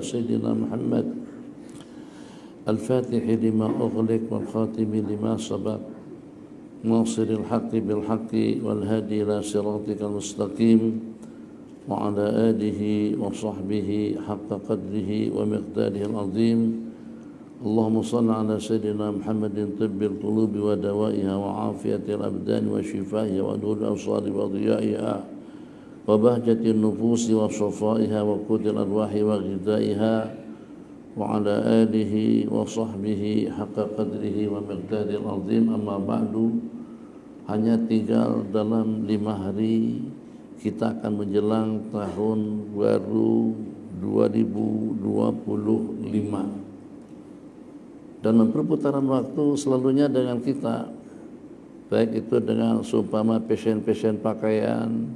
على سيدنا محمد الفاتح لما أغلق والخاتم لما سبق ناصر الحق بالحق والهادي إلى صراطك المستقيم وعلى آله وصحبه حق قدره ومقداره العظيم اللهم صل على سيدنا محمد طب القلوب ودوائها وعافية الأبدان وشفائها ونور الأبصار وضيائها وبهجة النفوس وصفائها وقوت الأرواح وغذائها وعلى آله وصحبه حق قدره ومقداره العظيم. Amma ba'du, hanya tinggal dalam 5 hari kita akan menjelang tahun baru 2025. Dalam perputaran waktu selalunya dengan kita, baik itu dengan seumpama fashion pakaian,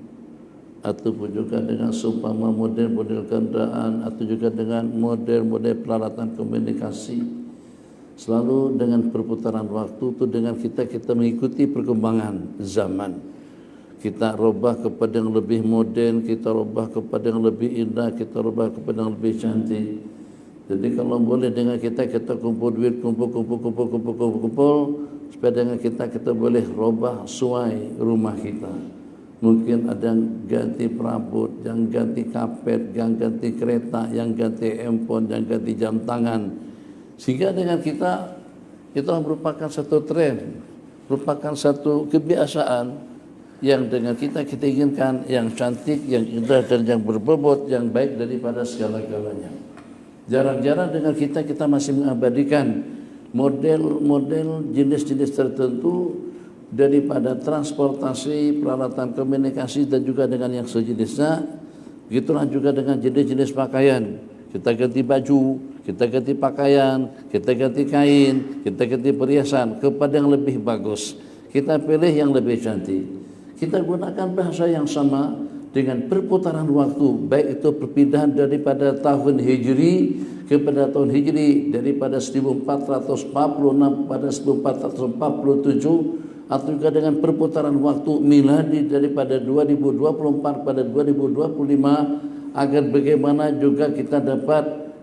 ataupun juga dengan seumpama model-model kendaraan, atau juga dengan model-model peralatan komunikasi. Selalu dengan perputaran waktu itu dengan kita mengikuti perkembangan zaman. Kita rubah kepada yang lebih modern, kita rubah kepada yang lebih indah, kita rubah kepada yang lebih cantik. Jadi kalau boleh dengan kita kumpul duit, kumpul supaya dengan kita boleh rubah sesuai rumah kita. Mungkin ada yang ganti perabot, yang ganti kapet, yang ganti kereta, yang ganti handphone, yang ganti jam tangan. Sehingga dengan kita merupakan satu tren, merupakan satu kebiasaan yang dengan kita inginkan yang cantik, yang indah dan yang berbobot, yang baik daripada segala-galanya. Jarang-jarang dengan kita masih mengabadikan model-model jenis-jenis tertentu daripada transportasi, peralatan komunikasi dan juga dengan yang sejenisnya. Begitulah juga dengan jenis-jenis pakaian. Kita ganti baju, kita ganti pakaian, kita ganti kain, kita ganti perhiasan kepada yang lebih bagus. Kita pilih yang lebih cantik. Kita gunakan bahasa yang sama dengan perputaran waktu, baik itu perpindahan daripada tahun Hijri kepada tahun Hijri, daripada 1446 pada 1447, atau juga dengan perputaran waktu miladi daripada 2024 pada 2025, agar bagaimana juga kita dapat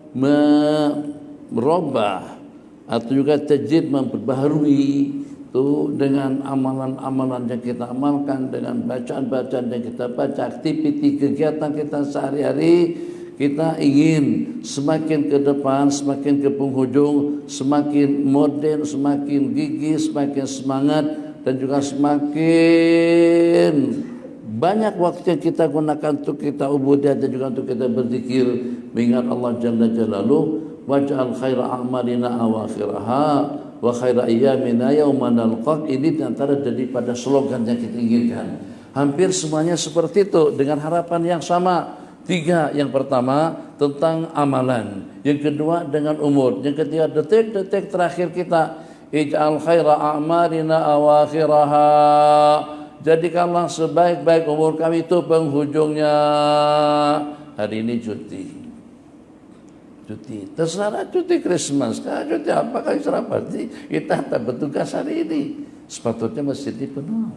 merubah atau juga tajdid, memperbaharui itu dengan amalan-amalan yang kita amalkan, dengan bacaan-bacaan yang kita baca, aktiviti kegiatan kita sehari-hari. Kita ingin semakin ke depan, semakin ke penghujung, semakin modern, semakin gigih, semakin semangat, dan juga semakin banyak waktu yang kita gunakan untuk kita ubudiyah dan juga untuk kita berzikir mengingat Allah Jalla Jalaluh. Waj'al khaira a'malina awakhiraha wa khaira ayyamina yawma nalqak. Ini antara daripada slogan yang kita inginkan. Hampir semuanya seperti itu dengan harapan yang sama. 3, yang pertama tentang amalan, yang kedua dengan umur, yang ketiga detik-detik terakhir kita. Ij'al khaira a'malina awakhiraha. Jadikanlah sebaik-baik umur kami itu penghujungnya. Hari ini cuti. Terserah cuti Christmas, cuti apakah terserah pasti. Kita tak bertugas hari ini. Sepatutnya masjid dipenuh.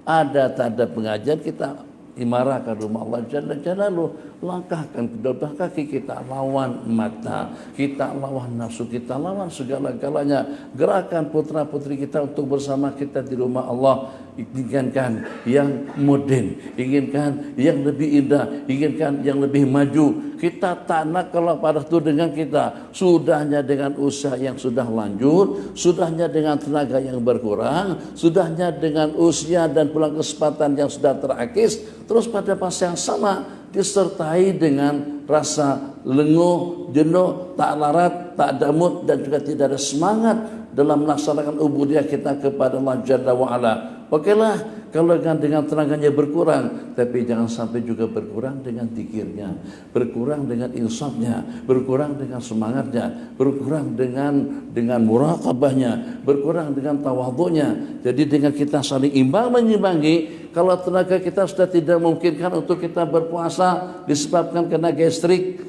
Ada tanda pengajian kita imarahkan rumah Allah Jalla Jalaluh, langkahkan kedua kaki kita, lawan mata kita, lawan nafsu kita, lawan segala-galanya. Gerakan putra-putri kita untuk bersama kita di rumah Allah. Inginkan yang modern, inginkan yang lebih indah, inginkan yang lebih maju. Kita tak nak kalau pada itu dengan kita sudahnya dengan usaha yang sudah lanjut, sudahnya dengan tenaga yang berkurang, sudahnya dengan usia dan pula kesempatan yang sudah terakis, terus pada masa yang sama disertai dengan rasa lenguh, jenuh, tak larat, tak ada mood, dan juga tidak ada semangat dalam melaksanakan ubudiyah kita kepada Allah Jalla wa'ala. Okeylah kalau dengan tenaganya berkurang, tapi jangan sampai juga berkurang dengan zikirnya, berkurang dengan insafnya, berkurang dengan semangatnya, berkurang dengan muraqabahnya, berkurang dengan tawadhunya. Jadi dengan kita saling imbang menyimbangi. Kalau tenaga kita sudah tidak memungkinkan untuk kita berpuasa disebabkan kena gastrik,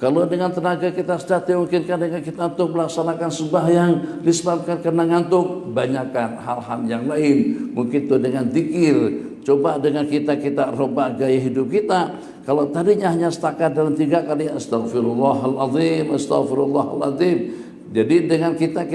Kalau dengan tenaga kita sudah dimungkinkan dengan kita untuk melaksanakan sembahyang disebabkan karena ngantuk, banyakkan hal-hal yang lain. Mungkin itu dengan zikir. Coba dengan kita rubah gaya hidup kita. Kalau tadinya hanya setakat dalam 3 kali astagfirullahaladzim, astagfirullahaladzim. Jadi dengan kita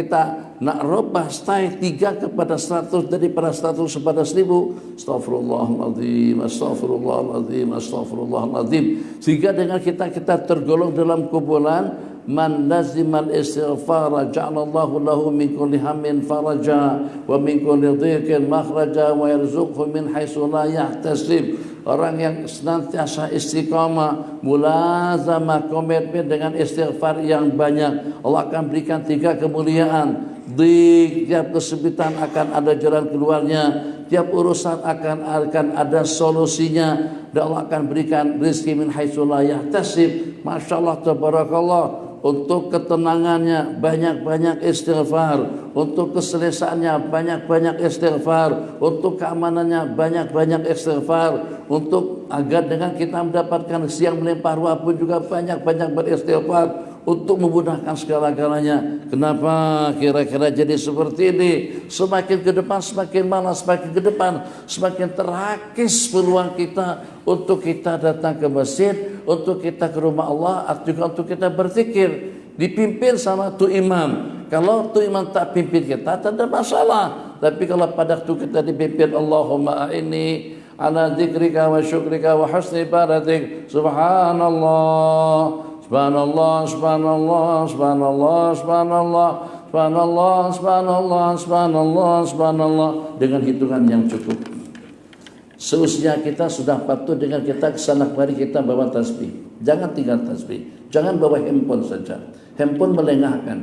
nak rubah style 3 kepada 100 daripada 100 kepada 1000. Astagfirullahaladzim, astagfirullahaladzim, astagfirullahaladzim. Sehingga dengan kita tergolong dalam kumpulan man lazimal istighfara ja'alallahu lahu min kulli hammin faraja wa min kulli dhiqin makhraja wa yarzuqhu min haitsu la yahtasib. Orang yang senantiasa istiqamah, mulazamah, komitmen dengan istighfar yang banyak, Allah akan berikan 3 kemuliaan. Di tiap kesempitan akan ada jalan keluarnya, tiap urusan akan ada solusinya, dan Allah akan berikan rezeki min haitsu la yahtasib. Masyaallah tabarakallah. Untuk ketenangannya banyak-banyak istighfar, untuk keselesaannya banyak-banyak istighfar, untuk keamanannya banyak-banyak istighfar, untuk agar dengan kita mendapatkan siang melimpah ruah pun juga banyak-banyak beristighfar, untuk memudahkan segala-galanya. Kenapa kira-kira jadi seperti ini? Semakin ke depan semakin malas, semakin ke depan semakin terhakis peluang kita untuk kita datang ke masjid, untuk kita ke rumah Allah, juga untuk kita berzikir. Dipimpin sama tu imam. Kalau tu imam tak pimpin kita, tak ada masalah. Tapi kalau pada waktu kita dipimpin, Allahumma a'inni ala dzikrika wa syukrika wa husni ibadatik, subhanallah, subhanallah, subhanallah, subhanallah, subhanallah, subhanallah, subhanallah, subhanallah, subhanallah, dengan hitungan yang cukup. Seusia kita sudah patuh dengan kita kesana kemari kita bawa tasbih. Jangan tinggal tasbih. Jangan bawa handphone saja. Handphone melengahkan.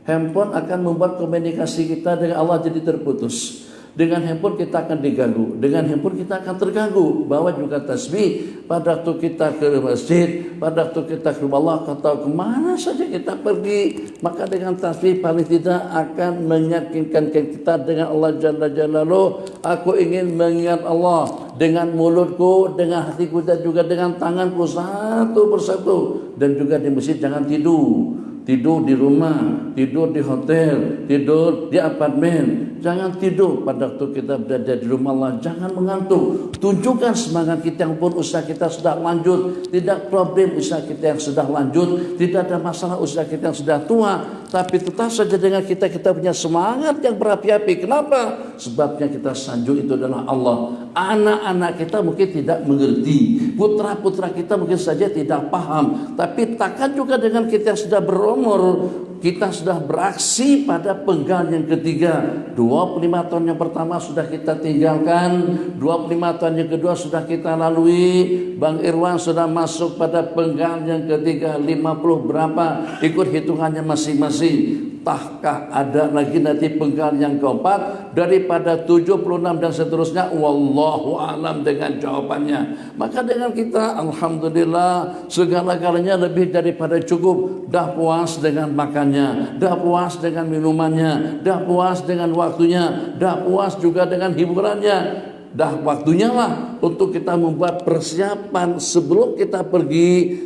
Handphone akan membuat komunikasi kita dengan Allah jadi terputus. Dengan handphone kita akan diganggu, dengan handphone kita akan terganggu. Bawa juga tasbih pada waktu kita ke masjid, pada waktu kita ke rumah Allah, atau kemana saja kita pergi. Maka dengan tasbih paling tidak akan meyakinkan kita dengan Allah Jalla Jalaluhu. Aku ingin mengingat Allah dengan mulutku, dengan hatiku, dan juga dengan tanganku satu persatu. Dan juga di masjid jangan tidur. Tidur di rumah, tidur di hotel, tidur di apartemen. Jangan tidur pada waktu kita berada di rumah Allah. Jangan mengantuk. Tunjukkan semangat kita yang pun usaha kita sudah lanjut. Tidak problem usaha kita yang sudah lanjut. Tidak ada masalah usaha kita yang sudah tua. Tapi tetap saja dengan kita punya semangat yang berapi-api. Kenapa? Sebabnya kita sanjung itu adalah Allah. Anak-anak kita mungkin tidak mengerti. Putra-putra kita mungkin saja tidak paham. Tapi takkan juga dengan kita yang sudah berumur, kita sudah beraksi pada penggal yang ketiga. 25 tahun yang pertama sudah kita tinggalkan, 25 tahun yang kedua sudah kita lalui. Bang Irwan sudah masuk pada penggal yang ketiga, 50 berapa? Ikut hitungannya masing-masing. Tahkah ada lagi nanti penggal yang keempat daripada 76 dan seterusnya? Wallahu alam dengan jawabannya. Maka dengan kita alhamdulillah segala-galanya lebih daripada cukup. Dah puas dengan makannya, dah puas dengan minumannya, dah puas dengan waktunya, dah puas juga dengan hiburannya. Dah waktunya lah untuk kita membuat persiapan sebelum kita pergi,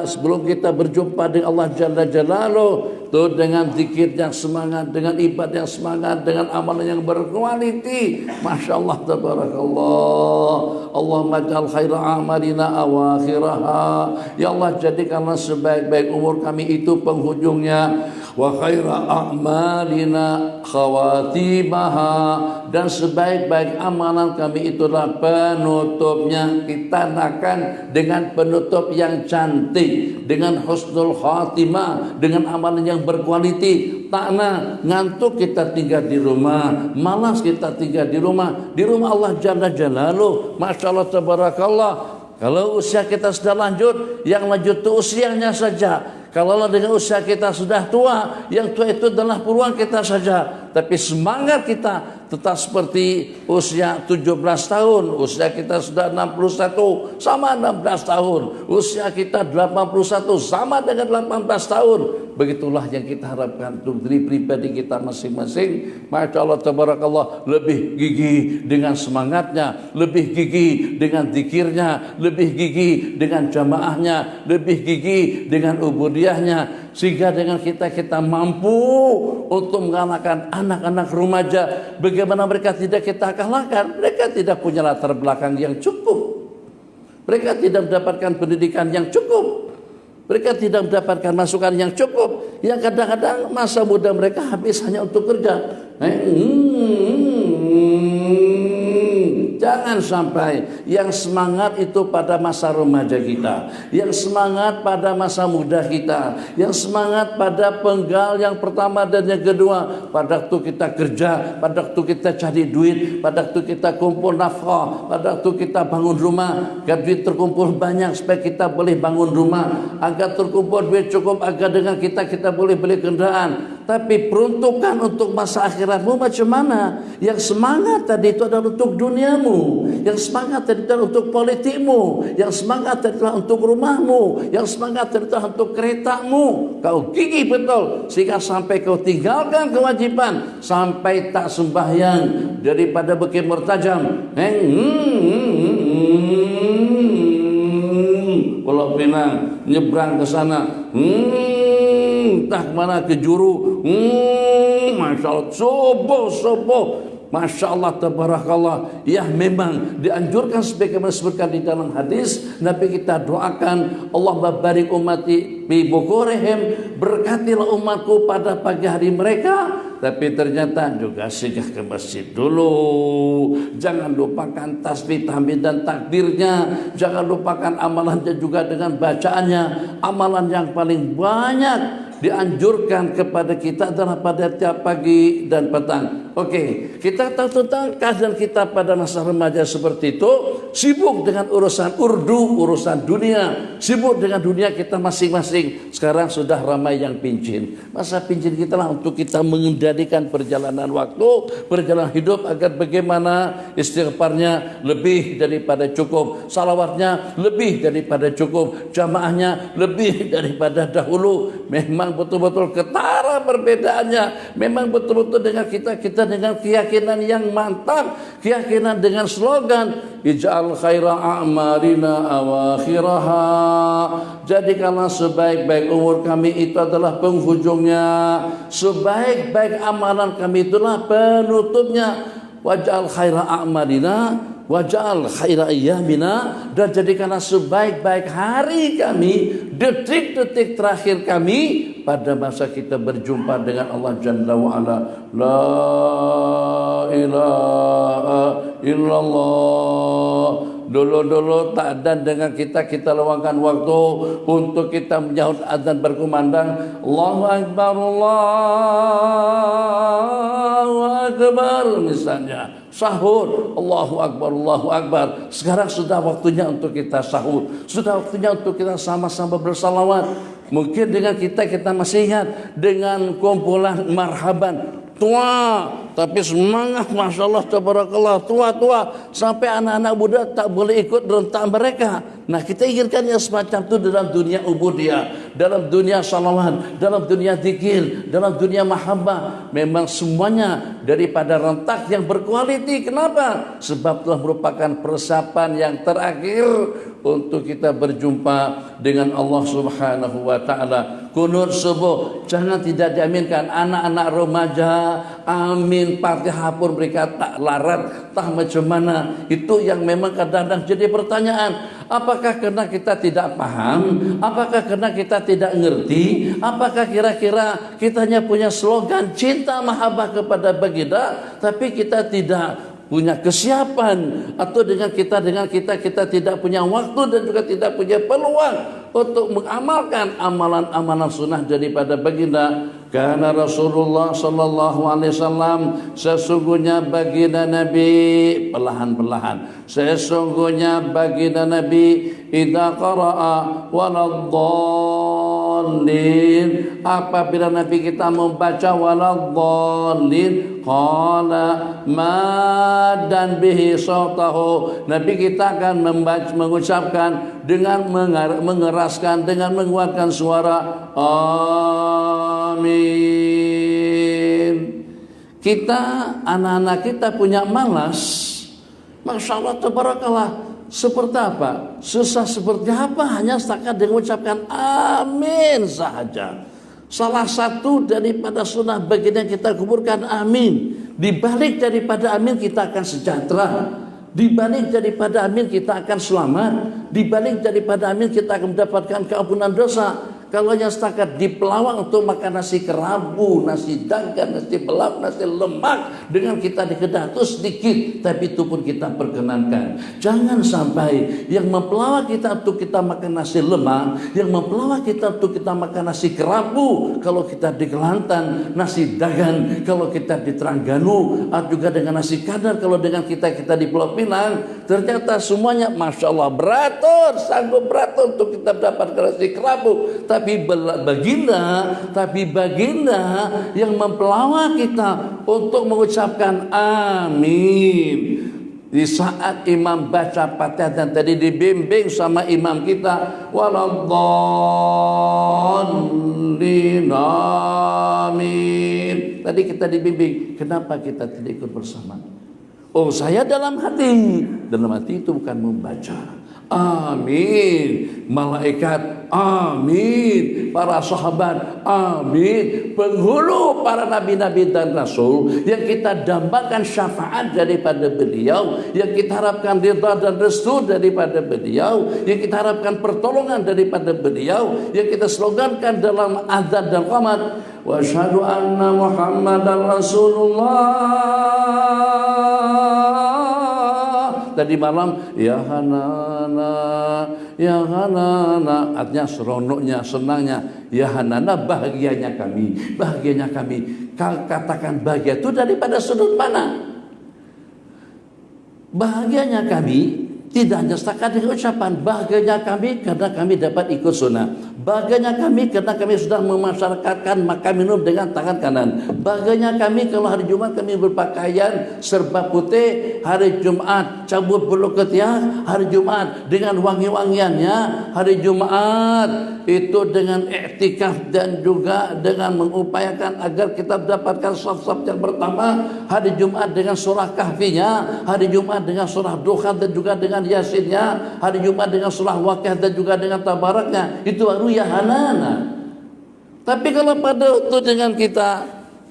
sebelum kita berjumpa dengan Allah Jalla Jalaluhu. Tuh dengan zikir yang semangat, dengan ibadah yang semangat, dengan amalan yang berkualiti. Masya Allah tabarakallah. Allahumma ja'al khaira amalina awakhiraha. Ya Allah, jadikanlah sebaik-baik umur kami itu penghujungnya. Wa khaira a'malina khawatimaha. Dan sebaik-baik amalan kami itulah penutupnya. Kita akan dengan penutup yang cantik, dengan husnul khatimah, dengan amalan yang berkualiti. Takna ngantuk kita tinggal di rumah, malas kita tinggal di rumah Allah Jalla Jalaluhu. Masya Allah tabarakallah. Kalau usia kita sudah lanjut, yang lanjut itu usianya saja. Kalau dengan usia kita sudah tua, yang tua itu adalah peluang kita saja. Tapi semangat kita tetap seperti usia 17 tahun. Usia kita sudah 61, sama 16 tahun. Usia kita 81, sama dengan 18 tahun. Begitulah yang kita harapkan untuk diri pribadi kita masing-masing. Masya Allah tabarakallah, lebih gigih dengan semangatnya, lebih gigih dengan zikirnya, lebih gigih dengan jamaahnya, lebih gigih dengan ubudiyahnya, sehingga dengan kita mampu untuk mengalahkan anak-anak remaja. Bagaimana mereka tidak kita kalahkan? Mereka tidak punya latar belakang yang cukup, mereka tidak mendapatkan pendidikan yang cukup, mereka tidak mendapatkan masukan yang cukup, yang kadang-kadang masa muda mereka habis hanya untuk kerja. Jangan sampai yang semangat itu pada masa remaja kita, yang semangat pada masa muda kita, yang semangat pada penggal yang pertama dan yang kedua, pada waktu kita kerja, pada waktu kita cari duit, pada waktu kita kumpul nafkah, pada waktu kita bangun rumah, agar duit terkumpul banyak supaya kita boleh bangun rumah, agar terkumpul duit cukup agar dengan kita boleh beli kendaraan. Tapi peruntukan untuk masa akhiratmu macam mana? Yang semangat tadi itu adalah untuk duniamu, yang semangat tadi itu adalah untuk politikmu, yang semangat tadi itu adalah untuk rumahmu, yang semangat tadi itu adalah untuk keretamu. Kau gigih betul sehingga sampai kau tinggalkan kewajiban, sampai tak sembahyang daripada bukit Murtajam. Pulau Pinang nyebrang ke sana, entah kemana ke Juru, Masya Allah, subuh, Masya Allah, tabarakallah. Ya, memang dianjurkan sebagaimana disebutkan di dalam hadis Nabi kita doakan, Allah barik ummati bi bukurihim, berkatilah umatku pada pagi hari mereka. Tapi ternyata juga singgah ke masjid dulu. Jangan lupakan tasbih, tahmid dan takbirnya. Jangan lupakan amalannya juga dengan bacaannya. Amalan yang paling banyak dianjurkan kepada kita adalah pada tiap pagi dan petang. Oke, kita tahu tentang keadaan kita pada masa remaja seperti itu, sibuk dengan urusan urdu, urusan dunia, sibuk dengan dunia kita masing-masing. Sekarang sudah ramai yang pincin. Masa pincin kita lah untuk kita mengendalikan perjalanan waktu, perjalanan hidup, agar bagaimana istighfarnya lebih daripada cukup, salawatnya lebih daripada cukup, jamaahnya lebih daripada dahulu. Memang betul-betul ketara perbedaannya. Memang betul-betul dengan kita dengan keyakinan yang mantap, keyakinan dengan slogan ij'al khaira a'marina awakhiraha, jadikanlah sebaik-baik umur kami itu adalah penghujungnya, sebaik-baik amalan kami itulah penutupnya. Waj'al khaira a'malina waj'al khaira ayyamina, dan jadikanlah sebaik-baik hari kami, detik-detik terakhir kami pada masa kita berjumpa dengan Allah Jalla wa'ala. La ilaha illallah. Dulu-dulu tak ada dengan kita luangkan waktu untuk kita menyahut azan berkumandang Allahu Akbar, Allahu Akbar, misalnya sahur, Allahu Akbar, Allahu Akbar. Sekarang sudah waktunya untuk kita sahur, sudah waktunya untuk kita sama-sama bersalawat. Mungkin dengan kita masih ingat dengan kumpulan marhaban tua, tapi semangat, Masya Allah, tabarakallah, tua-tua, sampai anak-anak muda tak boleh ikut rentak mereka. Nah, kita inginkan yang semacam itu dalam dunia ubudiyah, dalam dunia salawat, dalam dunia zikir, dalam dunia mahabbah. Memang semuanya daripada rentak yang berkualiti. Kenapa? Sebab telah merupakan persiapan yang terakhir untuk kita berjumpa dengan Allah Subhanahu wa taala. Kunut subuh jangan tidak diaminkan. Anak-anak remaja, amin, Fatihah pun mereka tak larat, tak macam mana. Itu yang memang kadang-kadang jadi pertanyaan. Apakah karena kita tidak paham? Apakah karena kita tidak ngerti? Apakah kira-kira kita hanya punya slogan cinta mahabbah kepada baginda, tapi kita tidak punya kesiapan, atau dengan kita tidak punya waktu dan juga tidak punya peluang untuk mengamalkan amalan-amalan sunnah daripada baginda. Karena Rasulullah sallallahu alaihi wasallam, sesungguhnya baginda Nabi, perlahan-perlahan, sesungguhnya baginda Nabi idza qara'a waladhdallin, apabila Nabi kita membaca waladhdallin, qala ma dan bihi sautahu, Nabi kita akan mengucapkan dengan mengeraskan, dengan menguatkan suara amin. Kita, anak-anak kita punya malas, Masya Allah, tabarakallah. Seperti apa? Susah seperti apa? Hanya setakat dengan mengucapkan amin saja. Salah satu daripada sunnah baginda kita kuburkan amin. Di balik daripada amin kita akan sejahtera. Di balik daripada amin kita akan selamat. Di balik daripada amin kita akan mendapatkan keampunan dosa. Kalau yang setakat di pelawang untuk makan nasi kerabu, nasi dangkal, nasi belak, nasi lemak, dengan kita dikedah itu sedikit, tapi itu pun kita perkenankan. Jangan sampai yang mempelawak kita untuk kita makan nasi lemak, yang mempelawak kita untuk kita makan nasi kerabu, kalau kita di Kelantan, nasi dagan, kalau kita di Terengganu, atau juga dengan nasi kadar, kalau dengan kita di Pulau Pinang, ternyata semuanya Masya Allah beratur, sanggup beratur untuk kita mendapatkan nasi kerabu. Tapi baginda yang mempelawak kita untuk mengucapkan amin. Di saat imam baca Fatihah dan tadi dibimbing sama imam kita, waladhdallin amin. Tadi kita dibimbing, kenapa kita tidak ikut bersama? Oh, saya dalam hati itu bukan membaca. Amin. Malaikat amin. Para sahabat amin. Penghulu para nabi-nabi dan rasul yang kita dambakan syafaat daripada beliau, yang kita harapkan ridha dan restu daripada beliau, yang kita harapkan pertolongan daripada beliau, yang kita slogankan dalam azan dan qamat, wa asyhadu anna Muhammadar Rasulullah. Tadi malam ya Hanana, ya Hanana, artinya seronoknya, senangnya, ya Hanana, bahagianya kami. Katakan bahagia itu daripada sudut mana? Bahagianya kami tidak hanya setakat dengan ucapan. Bahagianya kami karena kami dapat ikut sunnah. Bahagianya kami karena kami sudah memasyarakatkan makan minum dengan tangan kanan. Bahagianya kami kalau hari Jumat kami berpakaian serba putih. Hari Jumat cabut bulu ketiak. Hari Jumat dengan wangi-wangiannya. Hari Jumat itu dengan iktikaf dan juga dengan mengupayakan agar kita mendapatkan saf-saf yang pertama. Hari Jumat dengan surah kahfinya. Hari Jumat dengan surah Duha dan juga dengan Yasinnya. Hari Jumat dengan surah Waqiah dan juga dengan Tabaraknya. Itu baru ya Hanana. Tapi kalau pada waktu dengan kita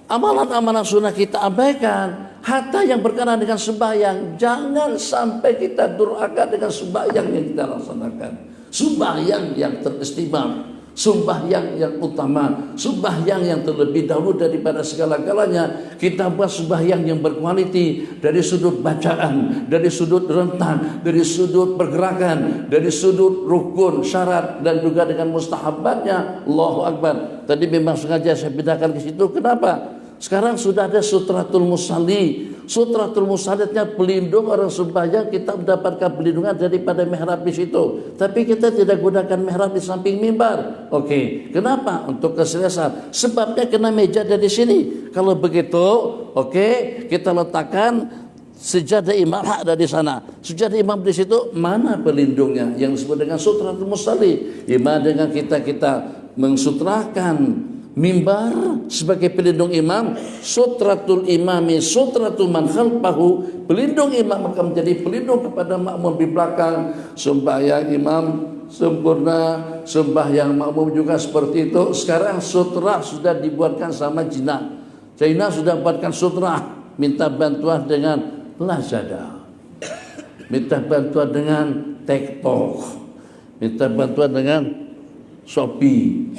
amalan-amalan sunnah kita abaikan, hatta yang berkenaan dengan sembahyang, jangan sampai kita durhaka dengan sembahyang yang kita laksanakan. Sembahyang yang teristimewa, sembahyang yang utama, sembahyang yang terlebih dahulu daripada segala-galanya. Kita buat sembahyang yang berkualiti dari sudut bacaan, dari sudut rentang, dari sudut pergerakan, dari sudut rukun, syarat dan juga dengan mustahabatnya. Allahu Akbar. Tadi memang sengaja saya bedakan ke situ. Kenapa? Sekarang sudah ada sutratul musalli. Sutratul musallinya pelindung orang sembahyang, kita mendapatkan perlindungan daripada mihrab di situ. Tapi kita tidak gunakan mihrab di samping mimbar. Oke. Kenapa? Untuk keseriusan. Sebabnya kena meja dari sini. Kalau begitu, oke, kita letakkan sejadah imam ada di sana. Sejadah imam di situ, mana pelindungnya? Yang disebut dengan sutratul musalli. Imam dengan kita mensutrakan mimbar sebagai pelindung imam, sutratul imami sutratul man khalfahu, pelindung imam akan menjadi pelindung kepada makmum di belakang. Sembahyang imam sempurna, sembahyang makmum juga seperti itu. Sekarang sutra sudah dibuatkan sama China sudah buatkan sutra, minta bantuan dengan Lazada, minta bantuan dengan TikTok, minta bantuan dengan Shopee.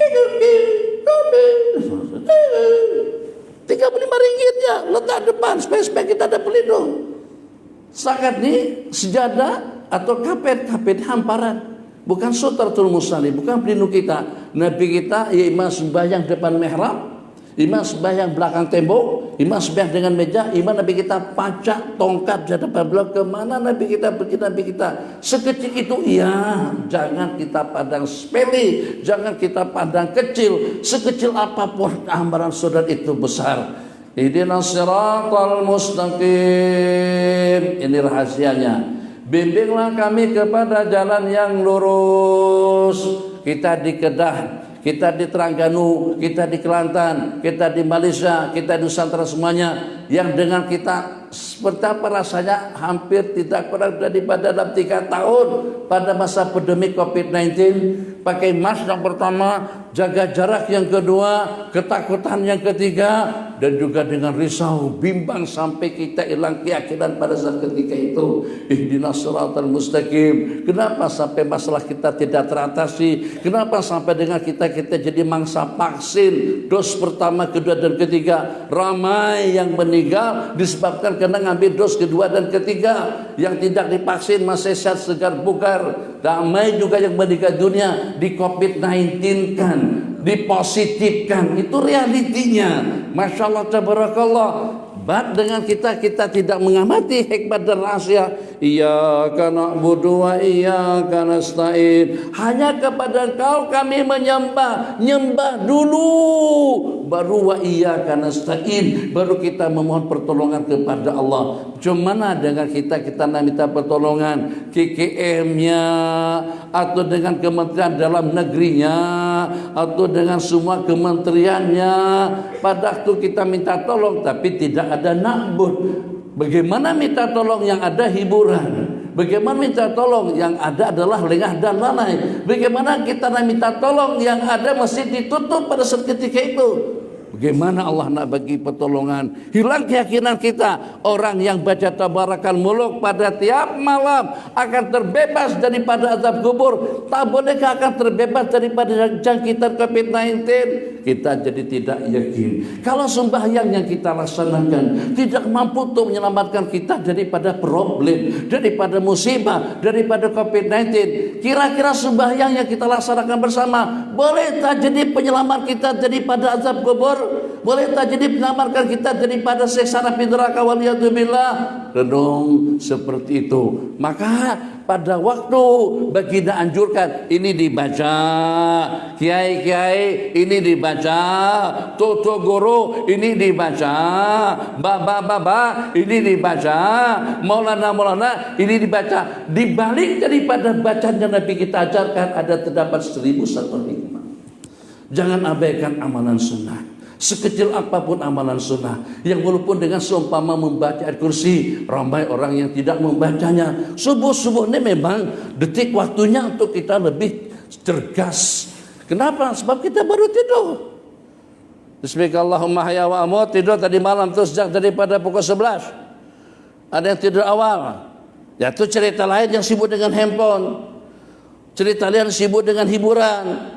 35 ringgitnya letak depan supaya kita ada pelindung. Sakat ini sejadah atau kapet hamparan, bukan sutratul musalli, bukan pelindung kita. Nabi kita ya imam sembahyang depan mihrab, imam sembahyang belakang tembok, imam sembahyang dengan meja, imam Nabi kita pacak tongkat di depan beliau. Kemana Nabi kita pergi? Nabi kita sekecil itu, iya, jangan kita pandang sepele, jangan kita pandang kecil. Sekecil apapun amalan saudara itu besar. Ihdinas siratal mustaqim. Ini rahasianya. Bimbinglah kami kepada jalan yang lurus. Kita di Kedah, kita di Terengganu, kita di Kelantan, kita di Malaysia, kita di Nusantara semuanya, yang dengan kita seperti apa rasanya hampir tidak kurang daripada dalam 3 tahun pada masa pandemi COVID-19. Pakai mask yang pertama, jaga jarak yang kedua, ketakutan yang ketiga, dan juga dengan risau, bimbang sampai kita hilang keyakinan pada saat ketika itu. Ihdinas siratal mustaqim. Kenapa sampai masalah kita tidak teratasi? Kenapa sampai dengan kita jadi mangsa vaksin dos pertama, kedua, dan ketiga? Ramai yang meninggal disebabkan karena ngambil dos kedua dan ketiga. Yang tidak divaksin masih sehat segar bugar. Ramai juga yang meninggal dunia di COVID-19 kan, dipositifkan. Itu realitinya. Masya Allah, tabarakallah. Dengan kita tidak mengamati hikmat dan rahasia. Iyyaka na'budu wa iyyaka nasta'in. Hanya kepada Engkau kami menyembah. Nyembah dulu, baru wa iyyaka nasta'in, baru kita memohon pertolongan kepada Allah. Cuma dengan kita minta pertolongan KKM-nya, atau dengan Kementerian Dalam Negerinya, atau dengan semua kementeriannya. Pada waktu kita minta tolong tapi tidak ada na'bud. Bagaimana minta tolong yang ada hiburan? Bagaimana minta tolong yang ada adalah lengah dan lalai? Bagaimana kita minta tolong yang ada masih ditutup pada saat ketika itu? Bagaimana Allah nak bagi pertolongan? Hilang keyakinan kita. Orang yang baca Tabarakal Muluk pada tiap malam akan terbebas daripada azab kubur. Tak bolehkah akan terbebas daripada jangkitan COVID-19? Kita jadi tidak yakin. Kalau sembahyang yang kita laksanakan tidak mampu untuk menyelamatkan kita daripada problem, daripada musibah, daripada COVID-19, kira-kira sembahyang yang kita laksanakan bersama boleh tak jadi penyelamat kita daripada azab kubur? Boleh tak jadi menyelamatkan kita daripada siksa api neraka waliyadzubillah? Renung seperti itu. Maka pada waktu baginda anjurkan ini dibaca, kiai-kiai ini dibaca, toto guru ini dibaca, baba ini dibaca, maulana ini dibaca. Di balik daripada bacaan yang Nabi kita ajarkan ada terdapat 1001 hikmah. Jangan abaikan amalan sunnah. Sekecil apapun amalan sunnah, yang walaupun dengan seumpama membaca ayat kursi, ramai orang yang tidak membacanya. Subuh-subuh ini memang detik waktunya untuk kita lebih cergas. Kenapa? Sebab kita baru tidur. Bismillahirrahmanirrahim. Allahumma ya wa amut, tidur tadi malam terus sejak daripada pukul 11. Ada yang tidur awal. Ya, itu cerita lain yang sibuk dengan handphone. Cerita lain sibuk dengan hiburan.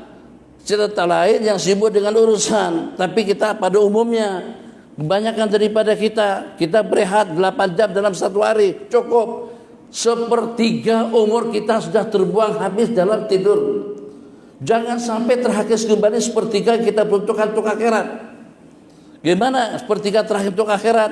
Cerita lain yang sibuk dengan urusan. Tapi kita pada umumnya, kebanyakan daripada kita berehat 8 jam dalam satu hari, cukup. 1/3 umur kita sudah terbuang habis dalam tidur. Jangan sampai terhakis kembali 1/3 kita peruntukkan untuk akhirat. Gimana 1/3 terakhir untuk akhirat?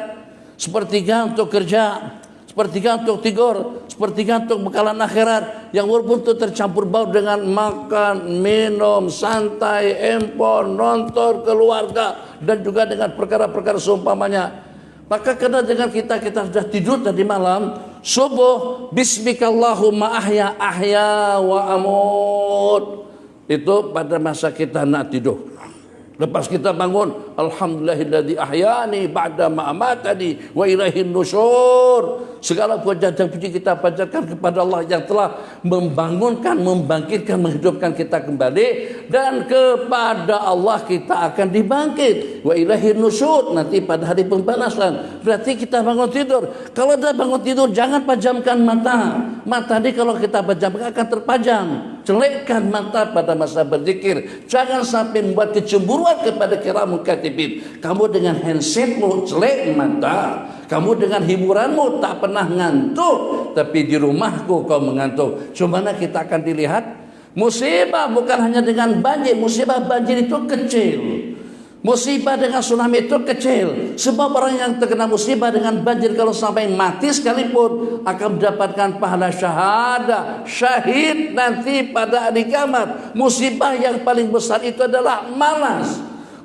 1/3 untuk kerja, 1/3 untuk tidur, 1/3 untuk bekalan akhirat, yang walaupun itu tercampur baur dengan makan, minum, santai, handphone, nonton, keluarga, dan juga dengan perkara-perkara seumpamanya. Maka karena dengan kita sudah tidur tadi malam, subuh, bismikallahumma ahya wa amut. Itu pada masa kita nak tidur. Lepas kita bangun, alhamdulillahilladzi ahyani ba'da ma amatani wa ilaihin nusyur. Segala puja dan puji kita panjatkan kepada Allah yang telah membangunkan, membangkitkan, menghidupkan kita kembali, dan kepada Allah kita akan dibangkit. Wa ilaihin nusyur, nanti pada hari pembalasan. Berarti kita bangun tidur. Kalau dah bangun tidur, jangan pejamkan mata. Mata ini kalau kita pejamkan akan terpajam. Celikkan mata pada masa berzikir. Jangan sampai membuat kecemburuan kepada kiramul katibin. Kamu dengan handsetmu celik mata, kamu dengan hiburanmu tak pernah ngantuk, tapi di rumahku kau mengantuk. Cuma kita akan dilihat musibah bukan hanya dengan banjir. Musibah banjir itu kecil, musibah dengan tsunami itu kecil. Sebab orang yang terkena musibah dengan banjir kalau sampai mati sekalipun akan mendapatkan pahala syahadah, syahid nanti pada hari kiamat. Musibah yang paling besar itu adalah malas.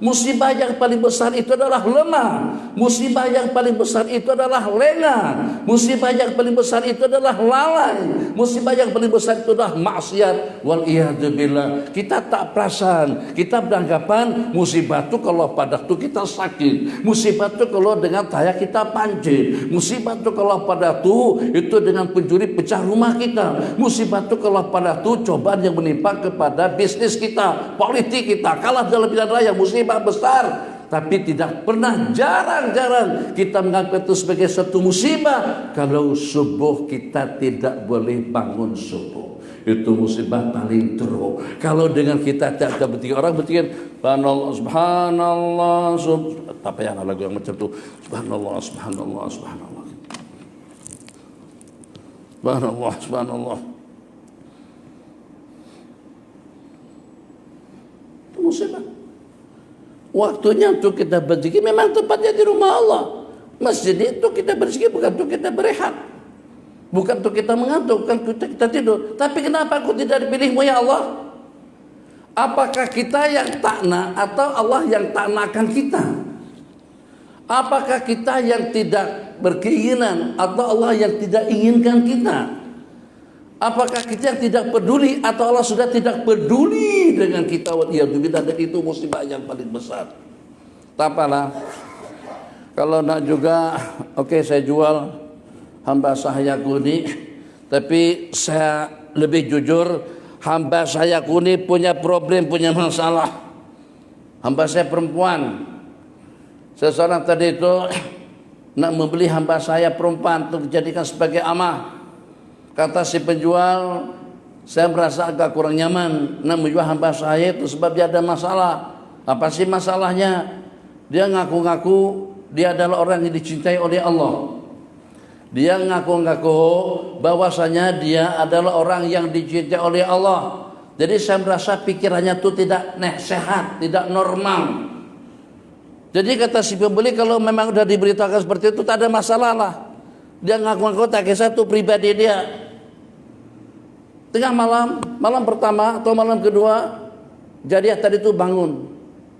Musibah yang paling besar itu adalah lemah. Musibah yang paling besar itu adalah lengah. Musibah yang paling besar itu adalah lalai. Musibah yang paling besar itu adalah maksiat. Waliyadzubillah. Kita tak perasan. Kita beranggapan musibah itu kalau pada itu kita sakit. Musibah itu kalau dengan taya kita pancing. Musibah itu kalau pada itu dengan pencuri pecah rumah kita. Musibah itu kalau pada itu cobaan yang menimpa kepada bisnis kita, politik kita, kalah dalam pilihan raya, musibah besar. Tapi tidak pernah, jarang-jarang kita menganggap itu sebagai satu musibah kalau subuh kita tidak boleh bangun subuh. Itu musibah paling teruk. Kalau dengan kita tidak bertiga orang bertiga, subhanallah, subhanallah, apa yang lagu yang macam itu, subhanallah, subhanallah, subhanallah, subhanallah, subhanallah. Itu musibah. Waktunya untuk kita berzikir memang tempatnya di rumah Allah. Masjid itu kita berzikir bukan untuk kita berehat, bukan untuk kita mengantuk, bukan untuk kita tidur. Tapi kenapa aku tidak dipilihmu ya Allah? Apakah kita yang takna atau Allah yang taknakan kita? Apakah kita yang tidak berkeinginan atau Allah yang tidak inginkan kita? Apakah kita yang tidak peduli atau Allah sudah tidak peduli dengan kita? Dan itu musibah yang paling besar. Tak apalah. Kalau nak juga, oke, saya jual hamba saya kuni. Tapi saya lebih jujur, hamba saya kuni punya problem, punya masalah. Hamba saya perempuan. Seseorang tadi itu nak membeli hamba saya perempuan untuk dijadikan sebagai amah. Kata si penjual, saya merasa agak kurang nyaman nak menjual hamba saya itu sebab dia ada masalah. Apa sih masalahnya? Dia ngaku-ngaku dia adalah orang yang dicintai oleh Allah. Dia ngaku-ngaku bahwasanya dia adalah orang yang dicintai oleh Allah. Jadi saya merasa pikirannya itu tidak sehat, tidak normal. Jadi kata si pembeli, kalau memang sudah diberitakan seperti itu tak ada masalah lah. Dia ngaku-ngaku tak kisah itu pribadi dia. Tengah malam pertama atau malam kedua, jariah tadi itu bangun.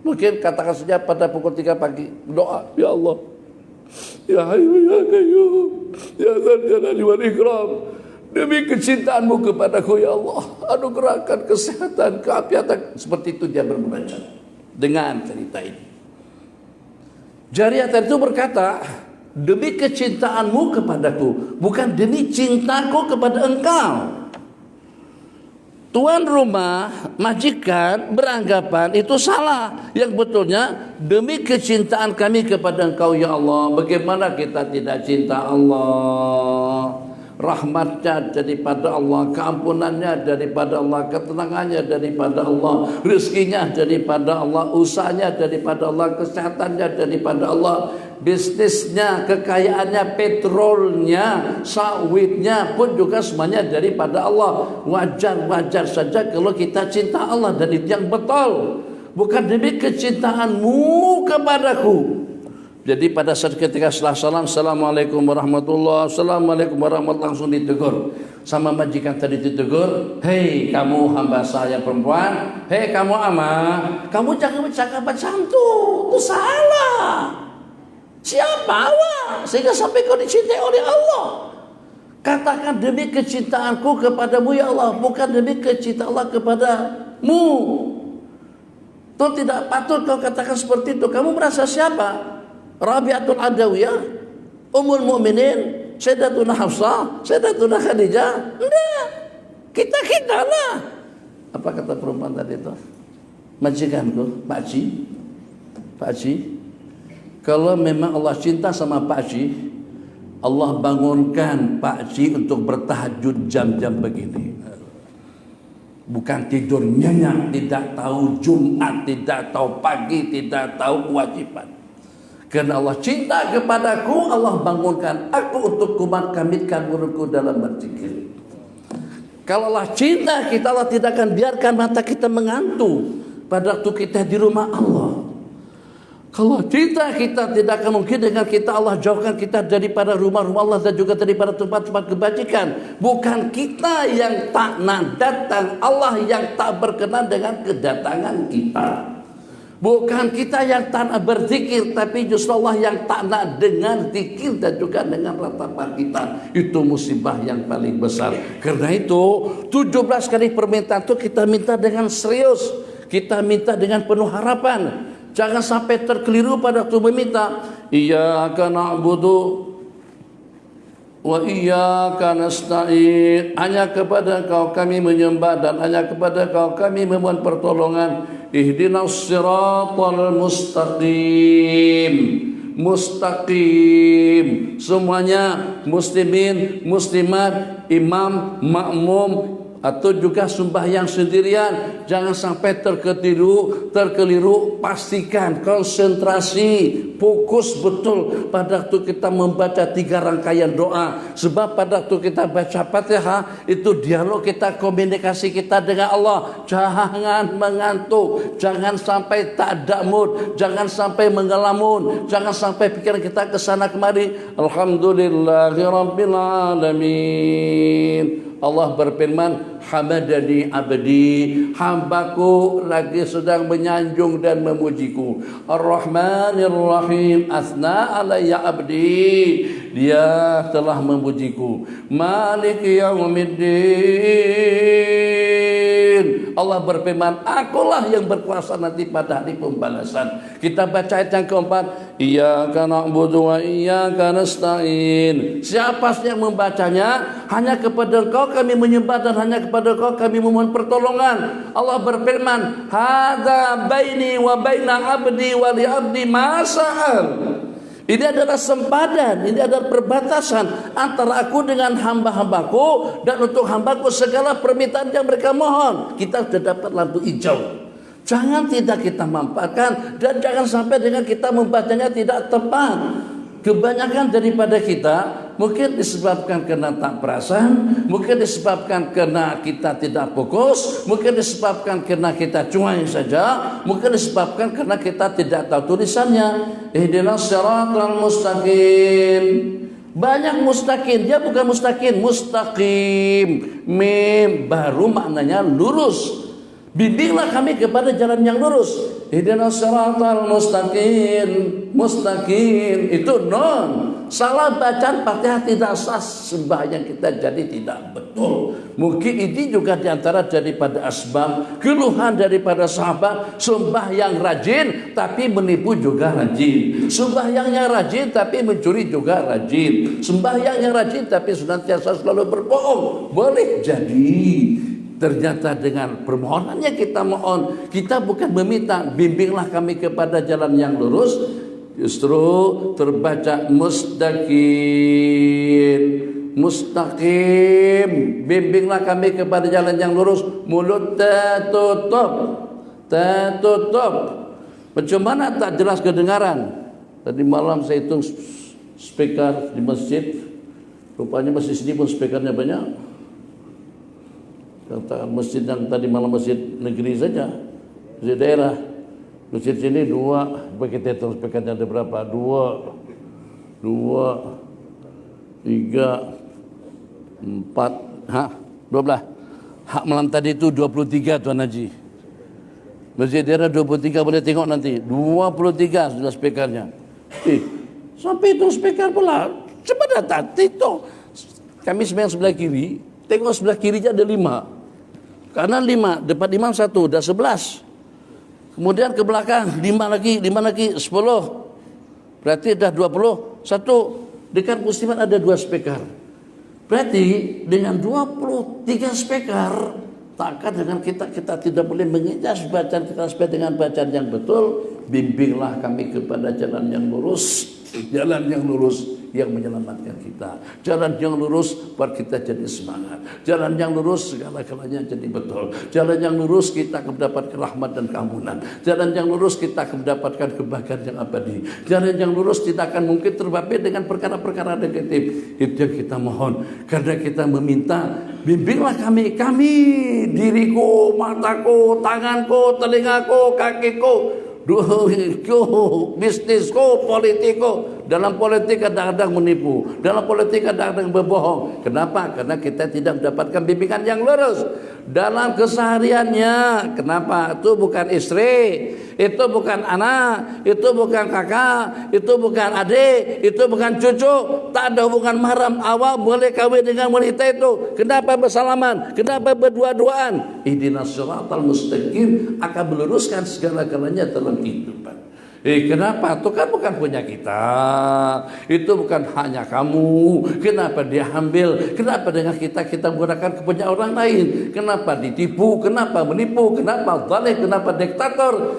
Mungkin katakan saja pada pukul 3 pagi, doa, ya Allah, ya Hayyu ya Qayyum, ya Dzal Jalali wal Ikram, demi kecintaanmu kepadaku ya Allah, anugerahkan kesehatan, keafiatan. Seperti itu dia berbaca dengan cerita ini. Jariah tadi itu berkata, demi kecintaanmu kepadaku, bukan demi cintaku kepada engkau. Tuan rumah, majikan beranggapan itu salah. Yang betulnya, demi kecintaan kami kepada engkau ya Allah. Bagaimana kita tidak cinta Allah? Rahmatnya daripada Allah, keampunannya daripada Allah, ketenangannya daripada Allah, rezekinya daripada Allah, usahanya daripada Allah, kesehatannya daripada Allah, bisnisnya, kekayaannya, petrolnya, sawitnya pun juga semuanya daripada Allah. Wajar-wajar saja kalau kita cinta Allah, dan itu yang betul, bukan demi kecintaanmu kepadaku. Jadi pada saat ketika setelah salam, assalamualaikum warahmatullahi wabarakatuh, assalamualaikum warahmatullahi wabarakatuh, langsung ditegur sama majikan tadi, ditegur, hei kamu hamba saya perempuan, hei kamu amah, kamu jangan bercakap macam itu salah. Siapa awak sehingga sampai kau dicintai oleh Allah? Katakan demi kecintaanku kepadamu ya Allah, bukan demi kecintaan Allah kepadamu. Itu tidak patut kau katakan seperti itu. Kamu merasa siapa? Rabi'atul Adawiyah, Ummul Mukminin, Sayyidatuna Hafsah, Sayyidatuna Khadijah? Enggak, kita lah. Apa kata perempuan tadi itu? Majikanku, Pak Haji, kalau memang Allah cinta sama Pak Haji, Allah bangunkan Pak Haji untuk bertahajud jam-jam begini. Bukan tidur nyenyak, tidak tahu Jumat, tidak tahu pagi, tidak tahu kewajiban. Karena Allah cinta kepadaku, Allah bangunkan aku untuk kumatkamitkan muridku dalam berzikir. Kalau Allah cinta kita, Allah tidak akan biarkan mata kita mengantuk pada waktu kita di rumah Allah. Kalau cinta kita, tidak akan mungkin dengan kita Allah jauhkan kita daripada rumah-rumah Allah dan juga daripada tempat-tempat kebajikan. Bukan kita yang tak nak datang, Allah yang tak berkenan dengan kedatangan kita. Bukan kita yang tak nak berzikir, tapi justru Allah yang tak nak dengar zikir dan juga dengan ratapan kita. Itu musibah yang paling besar. Karena itu 17 kali permintaan itu kita minta dengan serius, kita minta dengan penuh harapan. Jangan sampai terkeliru pada waktu meminta. Iyyaka na'budu wa iyyaka nasta'in. Hanya kepada Kau kami menyembah dan hanya kepada Kau kami memohon pertolongan. Ihdinas siratal mustaqim. Mustaqim. Semuanya muslimin, muslimat, imam, makmum atau juga sembahyang sendirian, jangan sampai terkeliru. Pastikan konsentrasi, fokus betul pada waktu kita membaca 3 rangkaian doa. Sebab pada waktu kita baca Fatihah, itu dialog kita, komunikasi kita dengan Allah. Jangan mengantuk, jangan sampai tak ada mood, jangan sampai mengelamun, jangan sampai pikiran kita ke sana kemari. Alhamdulillahirabbil alamin. Allah berfirman, hamadani abdi, hambaku lagi sedang menyanjung dan memujiku. Ar-Rahmanir Rahim, asna alayya abdi, dia telah memujiku. Maliki yaumiddin, Allah berfirman, akulah yang berkuasa nanti pada hari pembalasan. Kita baca ayat yang keempat, iyyaka na'budu wa iyyaka nasta'in. Siapa yang membacanya? Hanya kepada Engkau kami menyembah dan hanya kepada Kau kami memohon pertolongan. Allah berfirman, hadza baini wa baina abdi wa li abdi ma sa'al. Ini adalah sempadan, ini adalah perbatasan antara aku dengan hamba-hambaku, dan untuk hambaku segala permintaan yang mereka mohon. Kita sudah dapat lampu hijau. Jangan tidak kita manfaatkan, dan jangan sampai dengan kita membacanya tidak tepat. Kebanyakan daripada kita mungkin disebabkan karena tak perasan, mungkin disebabkan karena kita tidak fokus, mungkin disebabkan karena kita cuai saja, mungkin disebabkan karena kita tidak tahu tulisannya. Ihdinas siratal mustaqim. Banyak mustaqim, dia bukan mustaqim, mustaqim. Mim baru maknanya lurus. Bimbinglah kami kepada jalan yang lurus. Ihdinas siratal mustaqim. Mustaqim itu non. Salah bacaan Fatihah tidak sah, sembahyang kita jadi tidak betul. Mungkin ini juga diantara daripada asbab keluhan daripada sahabat. Sembahyang rajin tapi menipu juga rajin. Sembahyangnya rajin tapi mencuri juga rajin. Sembahyangnya rajin tapi senantiasa selalu berbohong. Boleh jadi ternyata dengan permohonannya kita mohon, kita bukan meminta bimbinglah kami kepada jalan yang lurus, justru terbaca mustaqim. Mustaqim, bimbinglah kami kepada jalan yang lurus. Mulut tertutup. Bagaimana tak jelas kedengaran. Tadi malam saya hitung speaker di masjid, rupanya masjid sini pun speakernya banyak. Katakan masjid yang tadi malam masjid negeri saja, masjid daerah, masjid sini 2, kita hitung speakernya ada berapa? 2, 3, 4, 12. Hak malam tadi itu 23 Tuan Haji. Masjid daerah 23, boleh tengok nanti. 23 sudah speakernya. Sampai hitung speaker pula. Coba datang, hitung. Kami sembahyang sebelah kiri, tengok sebelah kiri aja ada 5. Kanan 5, depan imam 1, dah 11. Kemudian ke belakang 5 lagi, 10. Berarti dah 21. Dekat muslimat ada 2 speaker. Berarti dengan 23 speaker, takkan dengan kita tidak boleh mengejas bacaan kita sesuai dengan bacaan yang betul. Bimbinglah kami kepada jalan yang lurus. Jalan yang lurus yang menyelamatkan kita. Jalan yang lurus buat kita jadi semangat. Jalan yang lurus segala-galanya jadi betul. Jalan yang lurus kita akan mendapatkan rahmat dan keampunan. Jalan yang lurus kita akan mendapatkan kebahagiaan yang abadi. Jalan yang lurus tidak akan mungkin terbabit dengan perkara-perkara negatif. Itu yang kita mohon. Karena kita meminta, bimbinglah kami, diriku, mataku, tanganku, telingaku, kakiku, duitku, bisnisku, politikku, Dalam politik kadang-kadang menipu. Dalam politik kadang-kadang berbohong. Kenapa? Karena kita tidak mendapatkan bimbingan yang lurus. Dalam kesehariannya, kenapa? Itu bukan istri, itu bukan anak, itu bukan kakak, itu bukan adik, itu bukan cucu. Tak ada hubungan mahram. Awak boleh kawin dengan wanita itu. Kenapa bersalaman? Kenapa berdua-duaan? Ihdinas siratal mustaqim akan meluruskan segala-galanya dalam kehidupan. Kenapa? Itu kan bukan punya kita. Itu bukan hanya kamu. Kenapa dia ambil? Kenapa dengan kita menggunakan kepunyaan orang lain? Kenapa ditipu? Kenapa menipu? Kenapa zalim? Kenapa diktator?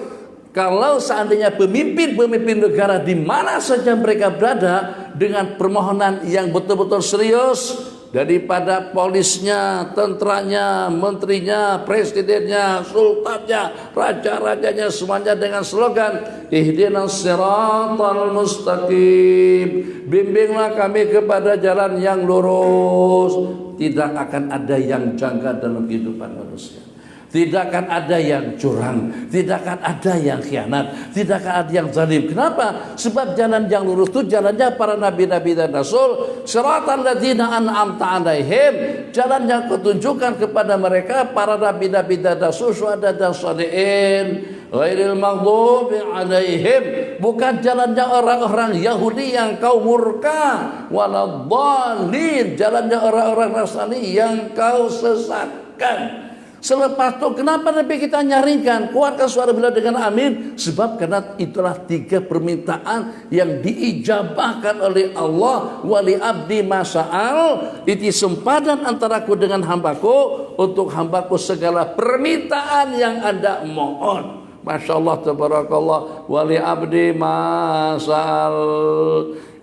Kalau seandainya pemimpin negara di mana saja mereka berada dengan permohonan yang betul-betul serius, daripada polisnya, tenteranya, menterinya, presidennya, sultannya, raja-rajanya, semuanya dengan slogan ihdinas siratal mustaqim, bimbinglah kami kepada jalan yang lurus. Tidak akan ada yang janggal dalam kehidupan manusia. Tidak akan ada yang curang, tidak akan ada yang khianat, tidak akan ada yang zalim. Kenapa? Sebab jalan yang lurus itu jalannya para nabi-nabi dan rasul. Siratal ladzina an'amta 'alaihim, jalan yang kutunjukkan kepada mereka para nabi-nabi dan rasul, syuhada dan shalihin. Ghairil maghdubi 'alaihim, bukan jalannya orang-orang Yahudi yang kau murka, waladhdallin, jalannya orang-orang Nasrani yang kau sesatkan. Selepas itu kenapa Nabi kita nyaringkan? Kuatkan suara beliau dengan amin. Sebab karena itulah 3 permintaan yang diijabahkan oleh Allah. Wali abdi masa'al, itu sempadan antaraku dengan hambaku, untuk hambaku segala permintaan yang Anda mohon. Masya Allah, tabarakallah. Wali abdi masa'al,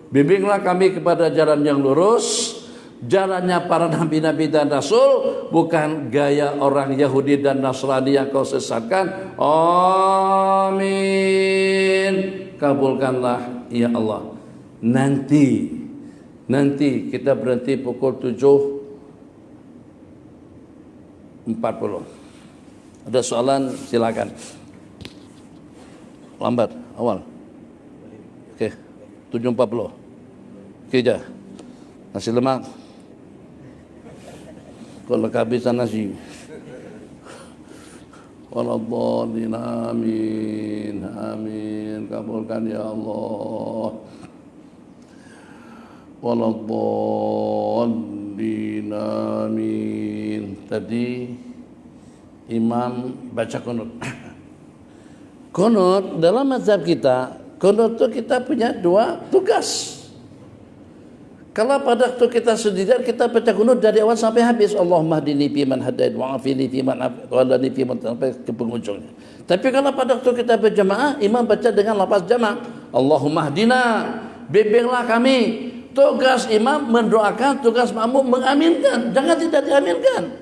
bimbinglah kami kepada jalan yang lurus, jalannya para nabi-nabi dan rasul, bukan gaya orang Yahudi dan Nasrani yang kau sesatkan. Amin. Kabulkanlah ya Allah. Nanti kita berhenti pukul 7.40. Ada soalan silakan. Lambat awal. Oke, 7.40. Oke aja. Nasi lemak. Kalau kehabisan nasi. Waladhdallin, amin, amin, kabulkan ya Allah. Waladhdallin, amin. Tadi imam baca qunut. Qunut dalam mazhab kita, qunut itu kita punya 2 tugas. Kalau pada waktu kita sendirian, kita baca qunut dari awal sampai habis. Allahumma hdini fiman hadait wa'afini fiman afid walani fiman, sampai ke penghujungnya. Tapi kalau pada waktu kita berjamaah, imam baca dengan lafaz jama'. Allahumma hdina, bimbinglah kami. Tugas imam mendoakan, tugas makmum mengaminkan. Jangan tidak diaminkan.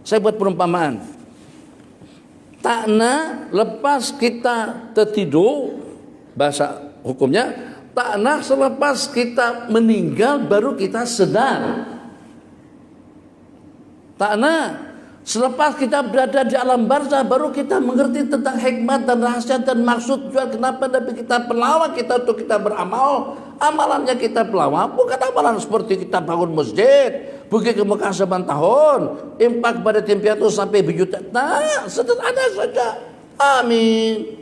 Saya buat perumpamaan. Takna lepas kita tertidur, bahasa hukumnya, takna selepas kita meninggal baru kita sedar. Takna selepas kita berada di alam barzah baru kita mengerti tentang hikmat dan rahasia dan maksud juga kenapa Nabi kita pelawak kita untuk kita beramal. Amalannya kita pelawak bukan amalan seperti kita bangun masjid, pergi ke Mekah 9 tahun, impak pada tim piatu sampai berjuta. Nah, sederhana saja. Amin.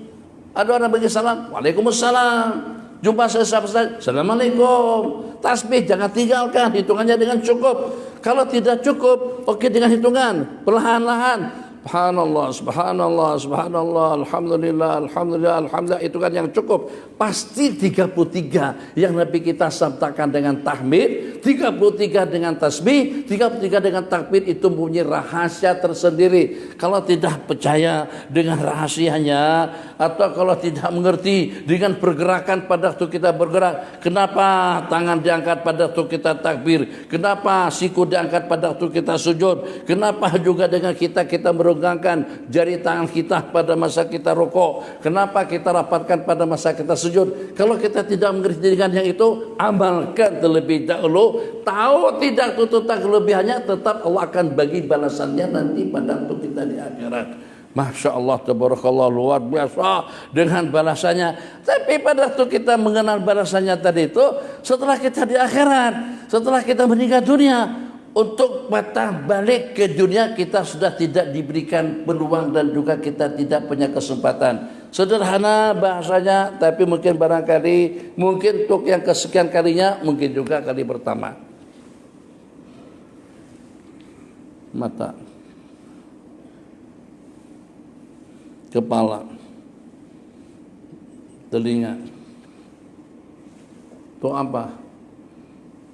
Ada orang bagi salam, waalaikumsalam. Jumpa selesai, assalamualaikum. Tasbih jangan tinggalkan, hitungannya dengan cukup. Kalau tidak cukup, oke dengan hitungan perlahan-lahan. Subhanallah, subhanallah, subhanallah, alhamdulillah, alhamdulillah, alhamdulillah. Hitungan yang cukup. Pasti 33 yang Nabi kita sabdakan dengan tahmid, 33 dengan tasbih, 33 dengan takbir, itu mempunyai rahasia tersendiri. Kalau tidak percaya dengan rahasianya, atau kalau tidak mengerti dengan pergerakan pada waktu kita bergerak, kenapa tangan diangkat pada waktu kita takbir, kenapa siku diangkat pada waktu kita sujud, kenapa juga dengan kita merengangkan jari tangan kita pada masa kita rukuk, kenapa kita rapatkan pada masa kita sujud. Kalau kita tidak mengerti dengan yang itu, amalkan terlebih dahulu. Tahu tidak tentang kelebihannya, tetap Allah akan bagi balasannya nanti pada waktu kita di akhirat. Masya Allah, tabarakallah, luar biasa dengan balasannya. Tapi pada waktu kita mengenal balasannya tadi itu, setelah kita di akhirat, setelah kita meninggal dunia, untuk patah balik ke dunia kita sudah tidak diberikan peluang dan juga kita tidak punya kesempatan. Sederhana bahasanya, tapi mungkin barangkali, mungkin untuk yang kesekian kalinya, mungkin juga kali pertama. Mata, kepala, telinga. Itu apa?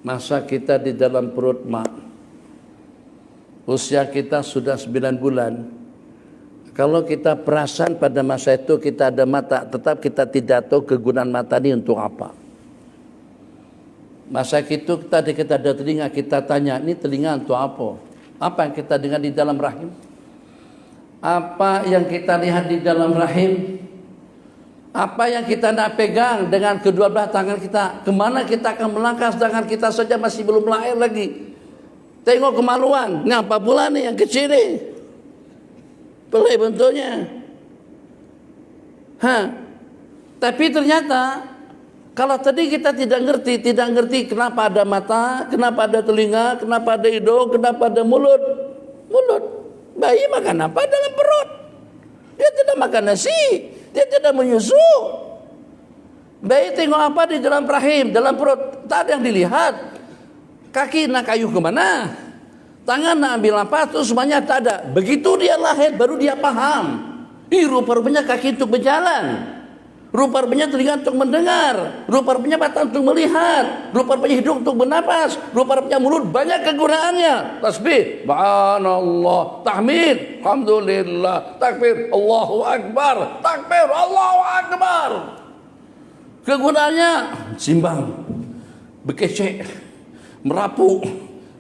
Masa kita di dalam perut mak, usia kita sudah 9 bulan. Kalau kita perasan pada masa itu kita ada mata, tetap kita tidak tahu kegunaan mata ini untuk apa. Masa itu kita ada telinga, kita tanya, ini telinga untuk apa? Apa yang kita dengar di dalam rahim? Apa yang kita lihat di dalam rahim? Apa yang kita nak pegang dengan kedua belah tangan kita? Kemana kita akan melangkah sedangkan kita saja masih belum lahir lagi? Tengok kemaluan, ngapa pula nih yang kecil nih? Pelai bentuknya. Tapi ternyata kalau tadi kita tidak ngerti kenapa ada mata, kenapa ada telinga, kenapa ada hidung, kenapa ada mulut. Bayi makan apa dalam perut? Dia tidak makan nasi, dia tidak menyusu. Bayi tengok apa di dalam rahim, dalam perut, tak ada yang dilihat. Kaki nak kayuh kemana? Tangan nak ambil apa? Itu semuanya tak ada. Begitu dia lahir, baru dia paham. Rupa-rupanya kaki untuk berjalan. Rupa-rupanya telinga untuk mendengar, rupa-rupanya mata untuk melihat, rupa-rupanya hidung untuk bernapas, rupa-rupanya mulut banyak kegunaannya. Tasbih, subhanallah, tahmid, alhamdulillah, takbir, Allahu akbar, takbir, Allahu akbar. Kegunaannya simbang, bekecek, merapu,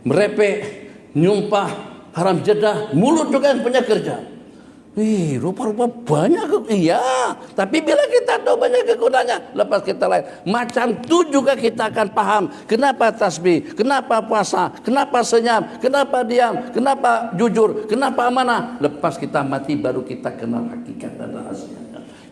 merepek, nyumpah, haram jedah, mulut juga yang punya kerja. Rupa-rupa banyak. Iya, tapi bila kita tahu banyak kegunaannya, lepas kita lain, macam tu juga kita akan paham kenapa tasbih, kenapa puasa, kenapa senyam, kenapa diam, kenapa jujur, kenapa amanah. Lepas kita mati baru kita kenal hakikat dan rahasianya.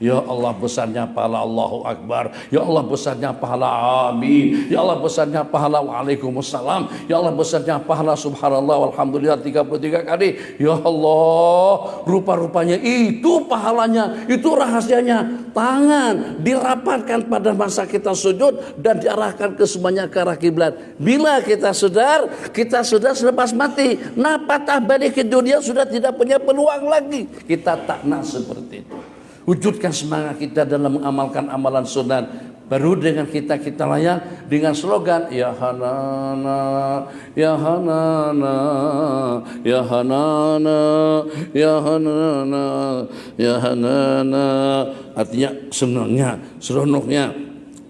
Ya Allah besarnya pahala Allahu Akbar. Ya Allah besarnya pahala amin. Ya Allah besarnya pahala waalaikumsalam. Ya Allah besarnya pahala subhanallah walhamdulillah 33 kali. Ya Allah, rupa-rupanya itu pahalanya, itu rahasianya. Tangan dirapatkan pada masa kita sujud dan diarahkan ke semuanya ke arah kiblat. Bila kita sudah selepas mati, patah balik ke dunia sudah tidak punya peluang lagi. Kita tak nak seperti itu. Wujudkan semangat kita dalam mengamalkan amalan sunat. Baru dengan kita layak dengan slogan Ya Hanana, Ya Hanana, Ya Hanana, Ya Hanana, Ya Hanana. Artinya senangnya, seronoknya,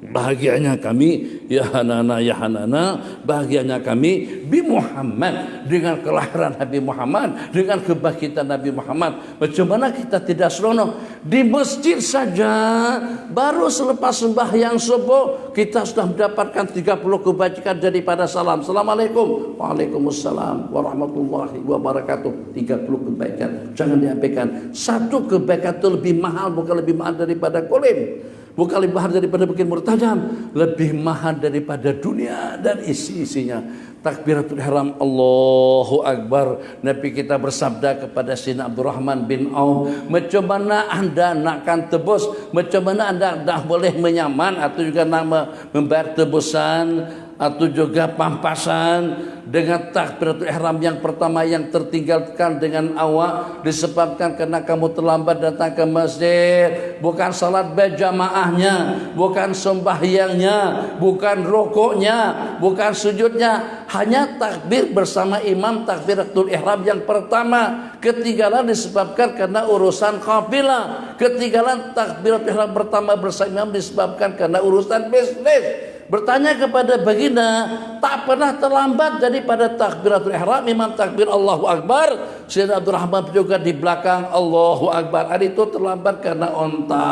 bahagianya kami Ya Hanana, Ya Hanana, bahagianya kami bi Muhammad, dengan kelahiran Nabi Muhammad, dengan kebangkitan Nabi Muhammad. Macam mana kita tidak seronok? Di masjid saja baru selepas sembahyang subuh kita sudah mendapatkan 30 kebajikan daripada salam. Assalamualaikum, waalaikumsalam warahmatullahi wabarakatuh. 30 kebaikan, jangan diabaikan. Satu kebaikan itu lebih mahal, bukan lebih mahal daripada kolim, bukan lebih mahal daripada bikin murtajam, lebih mahal daripada dunia dan isi-isinya. Takbiratul ihram, Allahu Akbar. Nabi kita bersabda kepada Sayyidina Abdurrahman bin Auf, macam mana anda nakkan tebus, macam mana anda dah boleh menyaman atau juga nak membayar tebusan atau juga pampasan dengan takbiratul ihram yang pertama yang tertinggalkan dengan awak disebabkan karena kamu terlambat datang ke masjid. Bukan salat berjamaahnya, bukan sembahyangnya, bukan rokoknya, bukan sujudnya, hanya takbir bersama imam takbiratul ihram yang pertama. Ketinggalan disebabkan karena urusan kafilah. Ketinggalan takbiratul ihram pertama bersama imam disebabkan karena urusan bisnis. Bertanya kepada baginda, tak pernah terlambat daripada takbiratul ihram, imam takbir Allahu Akbar, Sayyidina Abdul Rahman juga di belakang. Allahu Akbar. Hari itu terlambat karena onta,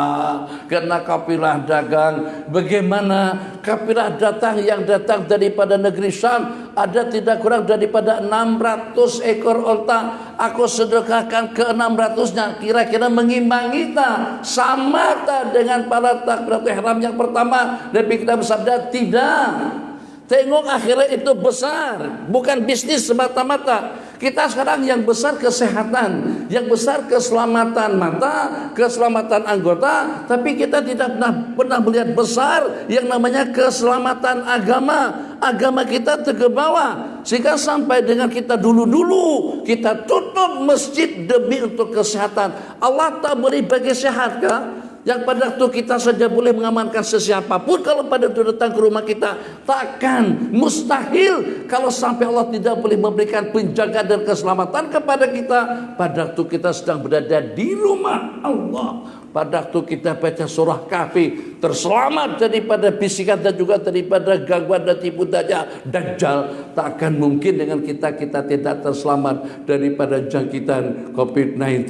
karena kafilah dagang. Bagaimana kafilah yang datang daripada negeri Syam, ada tidak kurang daripada 600 ekor onta. Aku sedekahkan ke 600-nya, kira-kira mengimbangi tak, sama tak dengan para takbiratul ihram yang pertama. Nabi kita bersabda, tidak. Tengok akhirnya itu besar, bukan bisnis semata-mata. Kita sekarang yang besar kesehatan, yang besar keselamatan mata, keselamatan anggota, tapi kita tidak pernah melihat besar yang namanya keselamatan agama. Agama kita terkebawa, sehingga sampai dengan kita dulu kita tutup masjid demi untuk kesehatan. Allah tak beri bagi sehat kah? Yang pada waktu kita saja boleh mengamankan sesiapapun, kalau pada waktu datang ke rumah kita, takkan, mustahil kalau sampai Allah tidak boleh memberikan penjagaan dan keselamatan kepada kita pada waktu kita sedang berada di rumah Allah. Pada waktu kita baca surah Kahfi, terselamat daripada bisikan dan juga daripada gangguan dan tipu daya Dajjal. Tak akan mungkin dengan kita tidak terselamat daripada jangkitan COVID-19.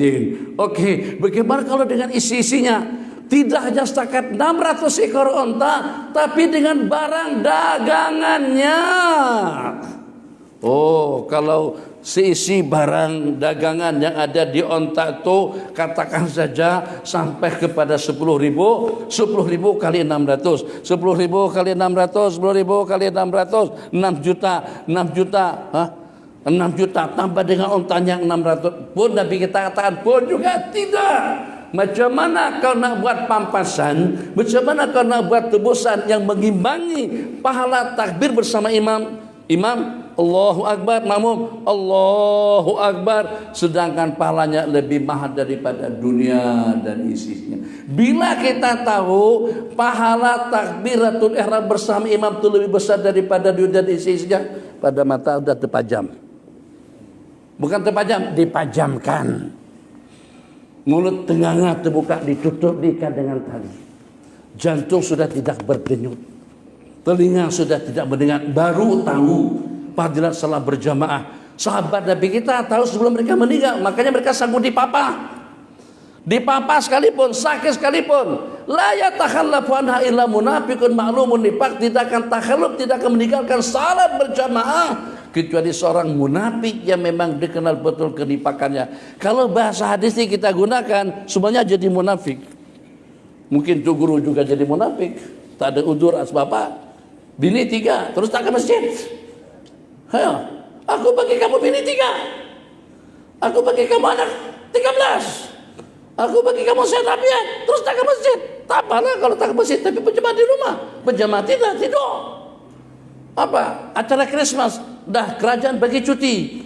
Oke, bagaimana kalau dengan isi-isinya? Tidak hanya setakat 600 ekor onta, tapi dengan barang dagangannya. Oh, kalau seisi barang dagangan yang ada di onta itu, katakan saja sampai kepada 10.000 kali 600, 10.000 kali 600, 10.000 kali 600, 6 juta, 6 juta tambah dengan ontanya yang 600 pun Nabi kita katakan pun juga tidak. Macam mana kau nak buat pampasan, macam mana kau nak buat tebusan yang mengimbangi pahala takbir bersama imam Allahu Akbar, makmum Allahu Akbar, sedangkan pahalanya lebih mahal daripada dunia dan isinya. Bila kita tahu pahala takbiratul ihram bersama imam itu lebih besar daripada dunia dan isinya, pada mata sudah terpajam. Bukan terpajam, dipajamkan. Mulut tenganga terbuka, ditutup, diikat dengan tali. Jantung sudah tidak berdenyut, telinga sudah tidak mendengar, baru tahu fadilat salat berjamaah. Sahabat Nabi kita tahu sebelum mereka meninggal, makanya mereka sanggup dipapa sekalipun, sakit sekalipun. La yatakhallafu anha illa munafiqun ma'lumun nifaq, tidak akan takhalluf, tidak akan meninggalkan salat berjamaah kecuali seorang munafik yang memang dikenal betul kenifakannya. Kalau bahasa hadis ini kita gunakan, semuanya jadi munafik. Mungkin tu guru juga jadi munafik, tak ada udur asbab apa. Bini 3, terus tak ke masjid. Hayo, aku bagi kamu bini 3, aku bagi kamu anak 13, aku bagi kamu sehat afiat, terus tak ke masjid. Tak apalah kalau tak ke masjid, tapi berjamaah di rumah. Berjamaah tidak tidur. Apa? Acara Christmas, dah kerajaan bagi cuti.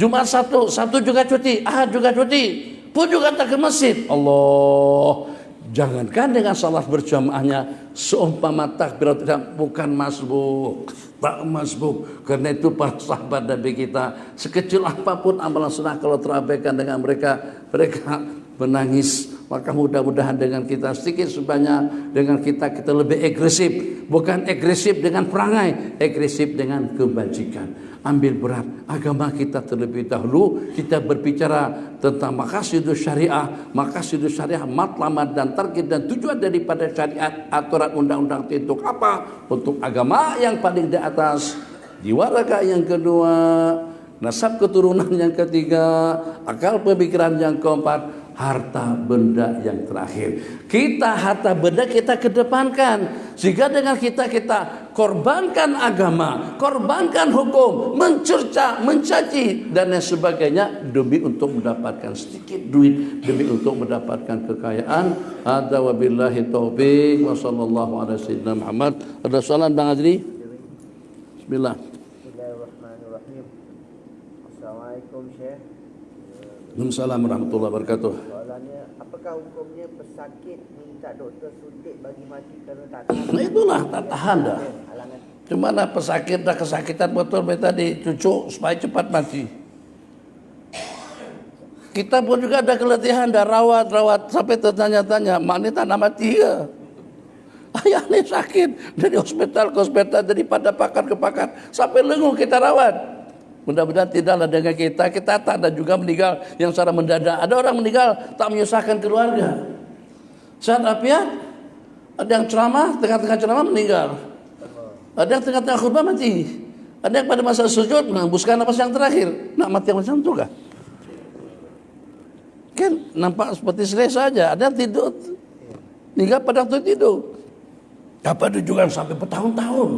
Jumat Sabtu juga cuti, Ahad juga cuti, pun juga tak ke masjid. Allah, jangankan dengan salat berjamaahnya, seumpama takbiratul ihram bukan masbuk, tak masbuk. Karena itu para sahabat Nabi kita, sekecil apapun amalan sunnah kalau terabaikan dengan mereka menangis. Maka mudah-mudahan dengan kita sedikit sebanyak, dengan kita lebih agresif. Bukan agresif dengan perangai, agresif dengan kebajikan. Ambil berat agama kita terlebih dahulu. Kita berbicara tentang maqasidus syariah, matlamat dan target dan tujuan daripada syariat, aturan undang-undang itu untuk apa? Untuk agama yang paling di atas, jiwa raga yang kedua, nasab keturunan yang ketiga, akal pemikiran yang keempat, harta benda yang terakhir. Harta benda kita kedepankan, sehingga dengan kita korbankan agama, korbankan hukum, mencerca, mencaci dan lain sebagainya demi untuk mendapatkan sedikit duit, demi untuk mendapatkan kekayaan. Hadza wabillahi taufiq wa sallallahu ala sayyidina Muhammad. Ada soalan Bang Azri? Bismillah. Bismillahirrahmanirrahim. Assalamualaikum Syekh. Waalaikumsalam warahmatullahi wabarakatuh. Soalannya, apakah hukumnya pesakit minta doktor suntik bagi mati kerana tak tahan? Itulah tak tahan dah. Cuma pesakit dah kesakitan betul minta dicucuk supaya cepat mati. Kita pun juga ada keletihan, dah rawat sampai tertanya-tanya, mak ni tak nak mati ke? Ayah ni sakit dari hospital ke hospital, daripada pakar ke pakar, sampai lenguh kita rawat. Mudah-mudahan tidaklah dengan kita tak ada juga meninggal yang secara mendadak. Ada orang meninggal tak menyusahkan keluarga. Sehat afiat, ada yang ceramah, tengah-tengah ceramah meninggal. Ada yang tengah-tengah khutbah mati. Ada yang pada masa sujud menghembuskan napas yang terakhir. Nak mati yang macam itu kah? Kan nampak seperti selesai saja. Ada yang tidur, meninggal pada waktu tidur. Apa itu juga sampai bertahun-tahun,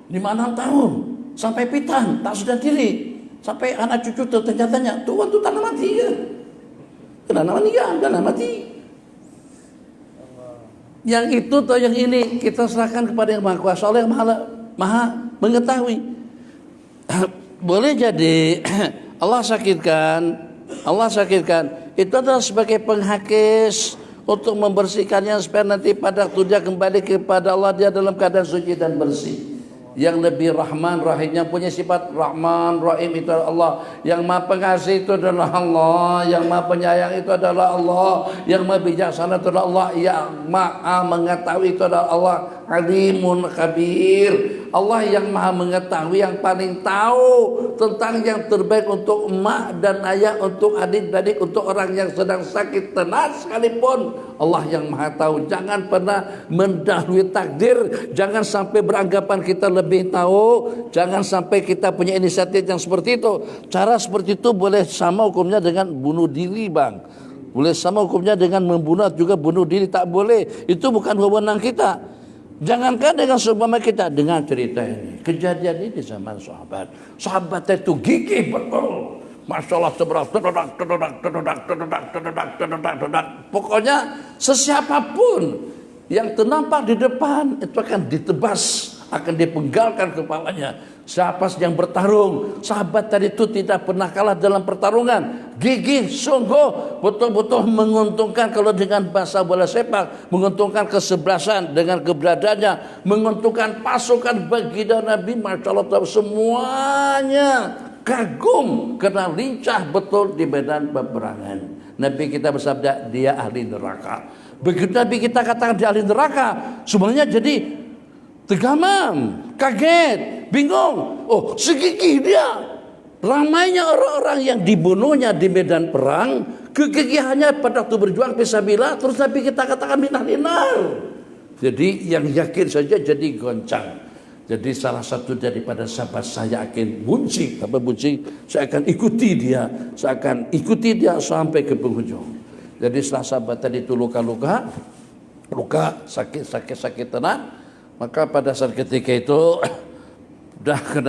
5-6 tahun, sampai pitan, tak sedar diri, sampai anak cucu tertanya-tanya, Tuhan tu tanah mati ke? Kenapa meninggal? Tanah mati. Yang itu atau yang ini kita serahkan kepada yang Maha Kuasa, Allah yang maha mengetahui. Boleh jadi Allah sakitkan itu adalah sebagai penghakis untuk membersihkannya supaya nanti pada waktu dia kembali kepada Allah dia dalam keadaan suci dan bersih. Yang lebih Rahman Rahimnya punya sifat Rahman Rahim itu adalah Allah. Yang Maha Pengasih itu adalah Allah. Yang Maha Penyayang itu adalah Allah. Yang Maha Bijaksana itu adalah Allah. Yang Maha Mengetahui itu adalah Allah. Alimun Khabir. Allah yang Maha Mengetahui, yang paling tahu tentang yang terbaik untuk emak dan ayah, untuk adik-adik, untuk orang yang sedang sakit tenas sekalipun. Allah yang Maha tahu. Jangan pernah mendahului takdir. Jangan sampai beranggapan kita lebih tahu. Jangan sampai kita punya inisiatif yang seperti itu. Cara seperti itu boleh sama hukumnya dengan bunuh diri, bang. Boleh sama hukumnya dengan membunuh juga bunuh diri. Tak boleh. Itu bukan wewenang kita. Jangankan dengan seumpama kita dengan cerita ini. Kejadian ini zaman sahabat. Sahabat itu gigih betul. Masalah seberas, pokoknya sesiapapun yang ternampak di depan itu akan ditebas, akan dipenggalkan kepalanya. Siapa yang bertarung, sahabat tadi itu tidak pernah kalah dalam pertarungan. Gigih, sungguh, betul-betul menguntungkan. Kalau dengan bahasa bola sepak, menguntungkan kesebelasan dengan keberadaannya, menguntungkan pasukan baginda Nabi. Masya Allah, semuanya kagum karena lincah betul di medan peperangan. Nabi kita bersabda, dia ahli neraka. Begitu Nabi kita katakan dia ahli neraka, semuanya jadi tegamam, kaget, bingung. Oh, segigih dia. Ramainya orang-orang yang dibunuhnya di medan perang, kegigihannya pada waktu berjuang fisabilillah, terus Nabi kita katakan min ahli nar. Jadi yang yakin saja jadi goncang. Jadi salah satu daripada sahabat saya akan bunyi, saya akan ikuti dia, sampai ke penghujung. Jadi setelah sahabat tadi itu luka sakit tenang, maka pada saat ketika itu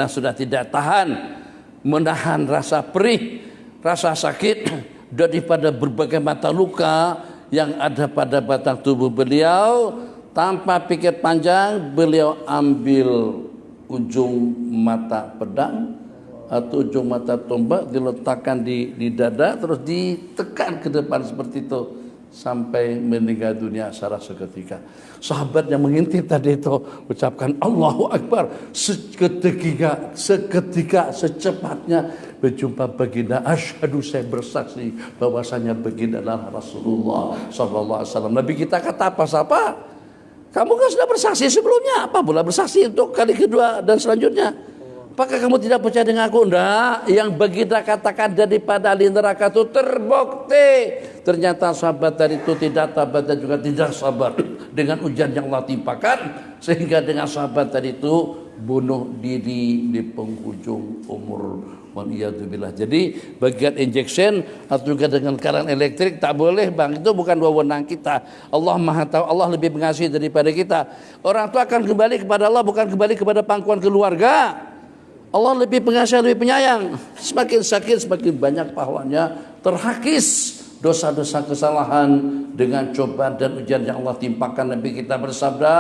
sudah tidak tahan menahan rasa perih, rasa sakit daripada berbagai mata luka yang ada pada batang tubuh beliau. Tanpa pikir panjang, beliau ambil ujung mata pedang atau ujung mata tombak, diletakkan di dada, terus ditekan ke depan seperti itu sampai meninggal dunia secara seketika. Sahabat yang mengintip tadi itu ucapkan Allahu Akbar. Seketika secepatnya berjumpa baginda. Asyhadu, saya bersaksi bahwasanya baginda adalah Rasulullah sallallahu alaihi wasallam. Nabi kita kata apa? Kamu kan sudah bersaksi sebelumnya, apa pula bersaksi untuk kali kedua dan selanjutnya? Apakah kamu tidak percaya dengan aku? Enggak. Yang baginda katakan daripada ahli neraka itu terbukti. Ternyata sahabat tadi itu tidak tabat dan juga tidak sabar dengan ujian yang Allah timpakan, sehingga dengan sahabat tadi itu bunuh diri di penghujung umur. Waliyadzubillah. Jadi bagian injection atau juga dengan karan elektrik tak boleh, bang. Itu bukan wewenang kita. Allah Maha tahu, Allah lebih mengasihi daripada kita. Orang tua akan kembali kepada Allah, bukan kembali kepada pangkuan keluarga. Allah lebih pengasih, lebih penyayang. Semakin sakit semakin banyak pahalanya terhakis dosa-dosa kesalahan dengan cobaan dan ujian yang Allah timpakan. Nabi kita bersabda,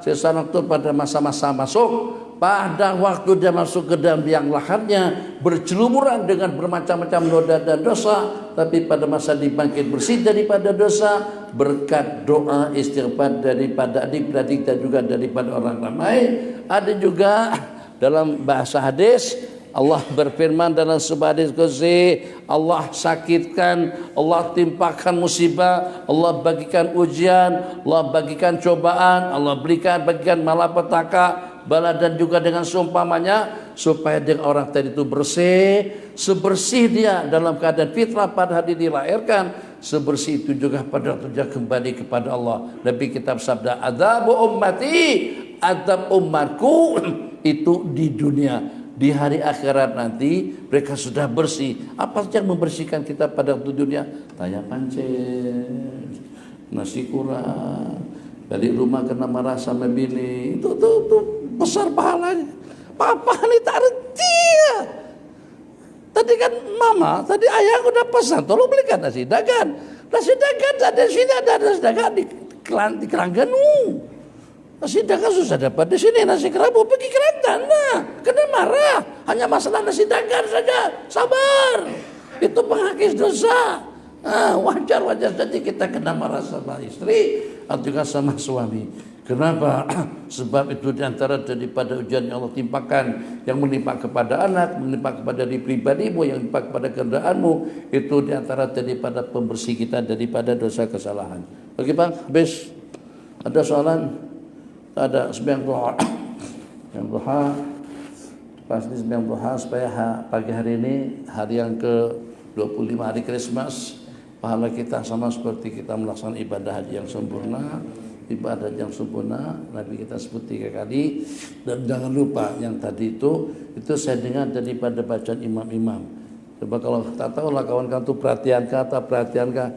seseorang itu pada masa-masa masuk, pada waktu dia masuk ke dalam biang laharnya bercelumuran dengan bermacam-macam noda dan dosa, tapi pada masa dibangkit bersih daripada dosa berkat doa istighfar daripada adik-adik dan juga daripada orang ramai. Ada juga dalam bahasa hadis Allah berfirman dalam sebuah hadis qudsi, Allah sakitkan, Allah timpakan musibah, Allah bagikan ujian, Allah bagikan cobaan, Allah bagikan malapetaka, bala dan juga dengan seumpamanya supaya dia orang tadi itu bersih, sebersih dia dalam keadaan fitrah pada hari dilahirkan, sebersih itu juga pada waktu dia kembali kepada Allah. Nabi kita bersabda, adzabu ummati, azab umatku itu di dunia. Di hari akhirat nanti mereka sudah bersih. Apa yang membersihkan kita pada waktu dunia? Tanya pancen, nasi kurang, dari rumah kena marah sama bini, itu besar pahalanya. Papa ini tak reti ya. Tadi kan mama, tadi ayah udah pesan, tolong belikan nasi dagan. Nasi dagan ada di sini, ada nasi dagan di Kerangganu. Nasi dagang susah dapat di sini, nasi kerabu pergi Kelantan. Nah, kena marah. Hanya masalah nasi dagang saja. Sabar. Itu penghapus dosa. Nah, wajar saja kita kena marah sama istri atau juga sama suami. Kenapa? Sebab itu diantara daripada ujian yang Allah timpakan, yang menimpa kepada anak, menimpa kepada diri pribadimu, yang menimpa kepada kendaraanmu, itu diantara daripada pembersih kita daripada dosa kesalahan. Oke Bang, habis ada soalan? Ada sembahyang duha. Sembahyang duha. Pasti sembahyang duha supaya pagi hari ini hari yang ke-25 hari Krismas, pahala kita sama seperti kita melaksanakan ibadah haji yang sempurna, ibadah yang sempurna. Nabi kita sebut 3 kali. Dan jangan lupa yang tadi itu saya dengar daripada bacaan imam-imam. Coba kalau tak tahu lah kawan-kawan itu perhatian kah? Perhatian kah?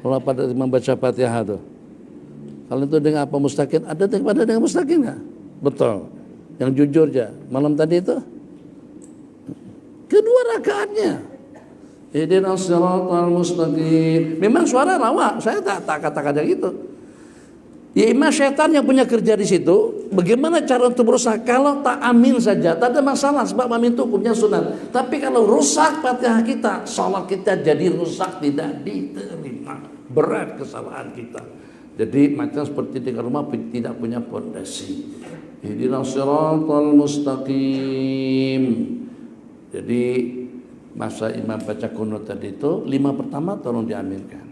Kalau pada membaca Fatihah tuh. Kalau itu dengan apa mustaqim? Ada pada dengan mustaqim nggak? Betul. Yang jujur aja. Malam tadi itu kedua rakaatnya. Ihdinas siratal mustaqim. Memang suara lawak. Saya tak katakan yang itu. Ya imam syaitan yang punya kerja di situ. Bagaimana cara untuk berusaha? Kalau tak amin saja, tak ada masalah sebab amin itu hukumnya sunat. Tapi kalau rusak Fatihah kita, salat kita jadi rusak, tidak diterima. Berat kesalahan kita. Jadi macam seperti di rumah tidak punya fondasi. Ihdinas siratal mustaqim. Jadi masa imam baca kunut tadi itu 5 pertama tolong diaminkan.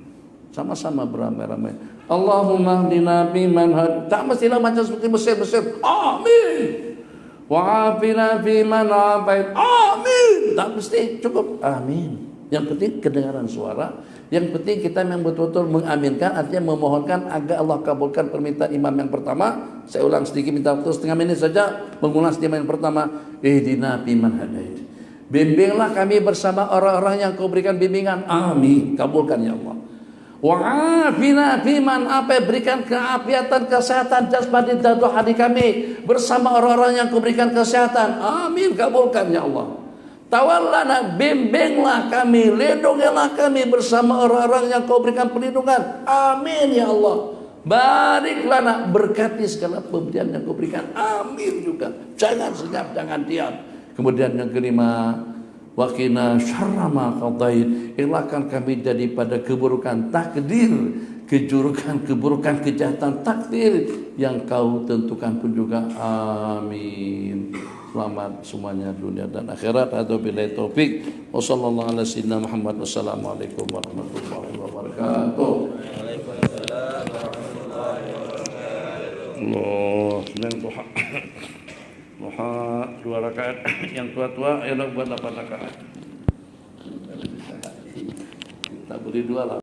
Sama-sama beramai-ramai. Allahumma hdina fiman hadait. Tak mestilah macam seperti Mesir. Amin. Wa afina fiman afait. Amin. Tak mesti, cukup amin. Yang penting kedengaran suara. Yang penting kita yang betul-betul mengaminkan, artinya memohonkan agar Allah kabulkan permintaan imam yang pertama. Saya ulang sedikit, minta waktu setengah menit saja mengulas imam yang pertama. Ihdina fiman hadait. Bimbinglah kami bersama orang-orang yang Kau berikan bimbingan. Amin. Kabulkan ya Allah. Wa'afina fiman apa berikan keafiatan, kesehatan jasmani dan rohani kami bersama orang-orang yang Kau berikan kesehatan. Amin. Kabulkan ya Allah. Tawallana, bimbinglah kami, lindungilah kami bersama orang-orang yang Kau berikan perlindungan. Amin ya Allah. Bariklah nak, berkati segala pemberian yang Kau berikan. Amin juga. Jangan senyap, jangan diam. Kemudian yang kelima, waqina syarra ma qadait. Elakkan kami daripada keburukan takdir, keburukan kejahatan takdir yang Kau tentukan pun juga. Amin. Selamat semuanya dunia dan akhirat. Wabillahi taufik. Wassallallahu ala sayyidina Muhammad. Wassalamualaikum warahmatullahi wabarakatuh. Waalaikumsalam warahmatullahi wabarakatuh. Allah, senang duha. Duha 2 rakaat. Yang tua-tua ayolah buat 8 rakaat. Tak boleh 2 lah.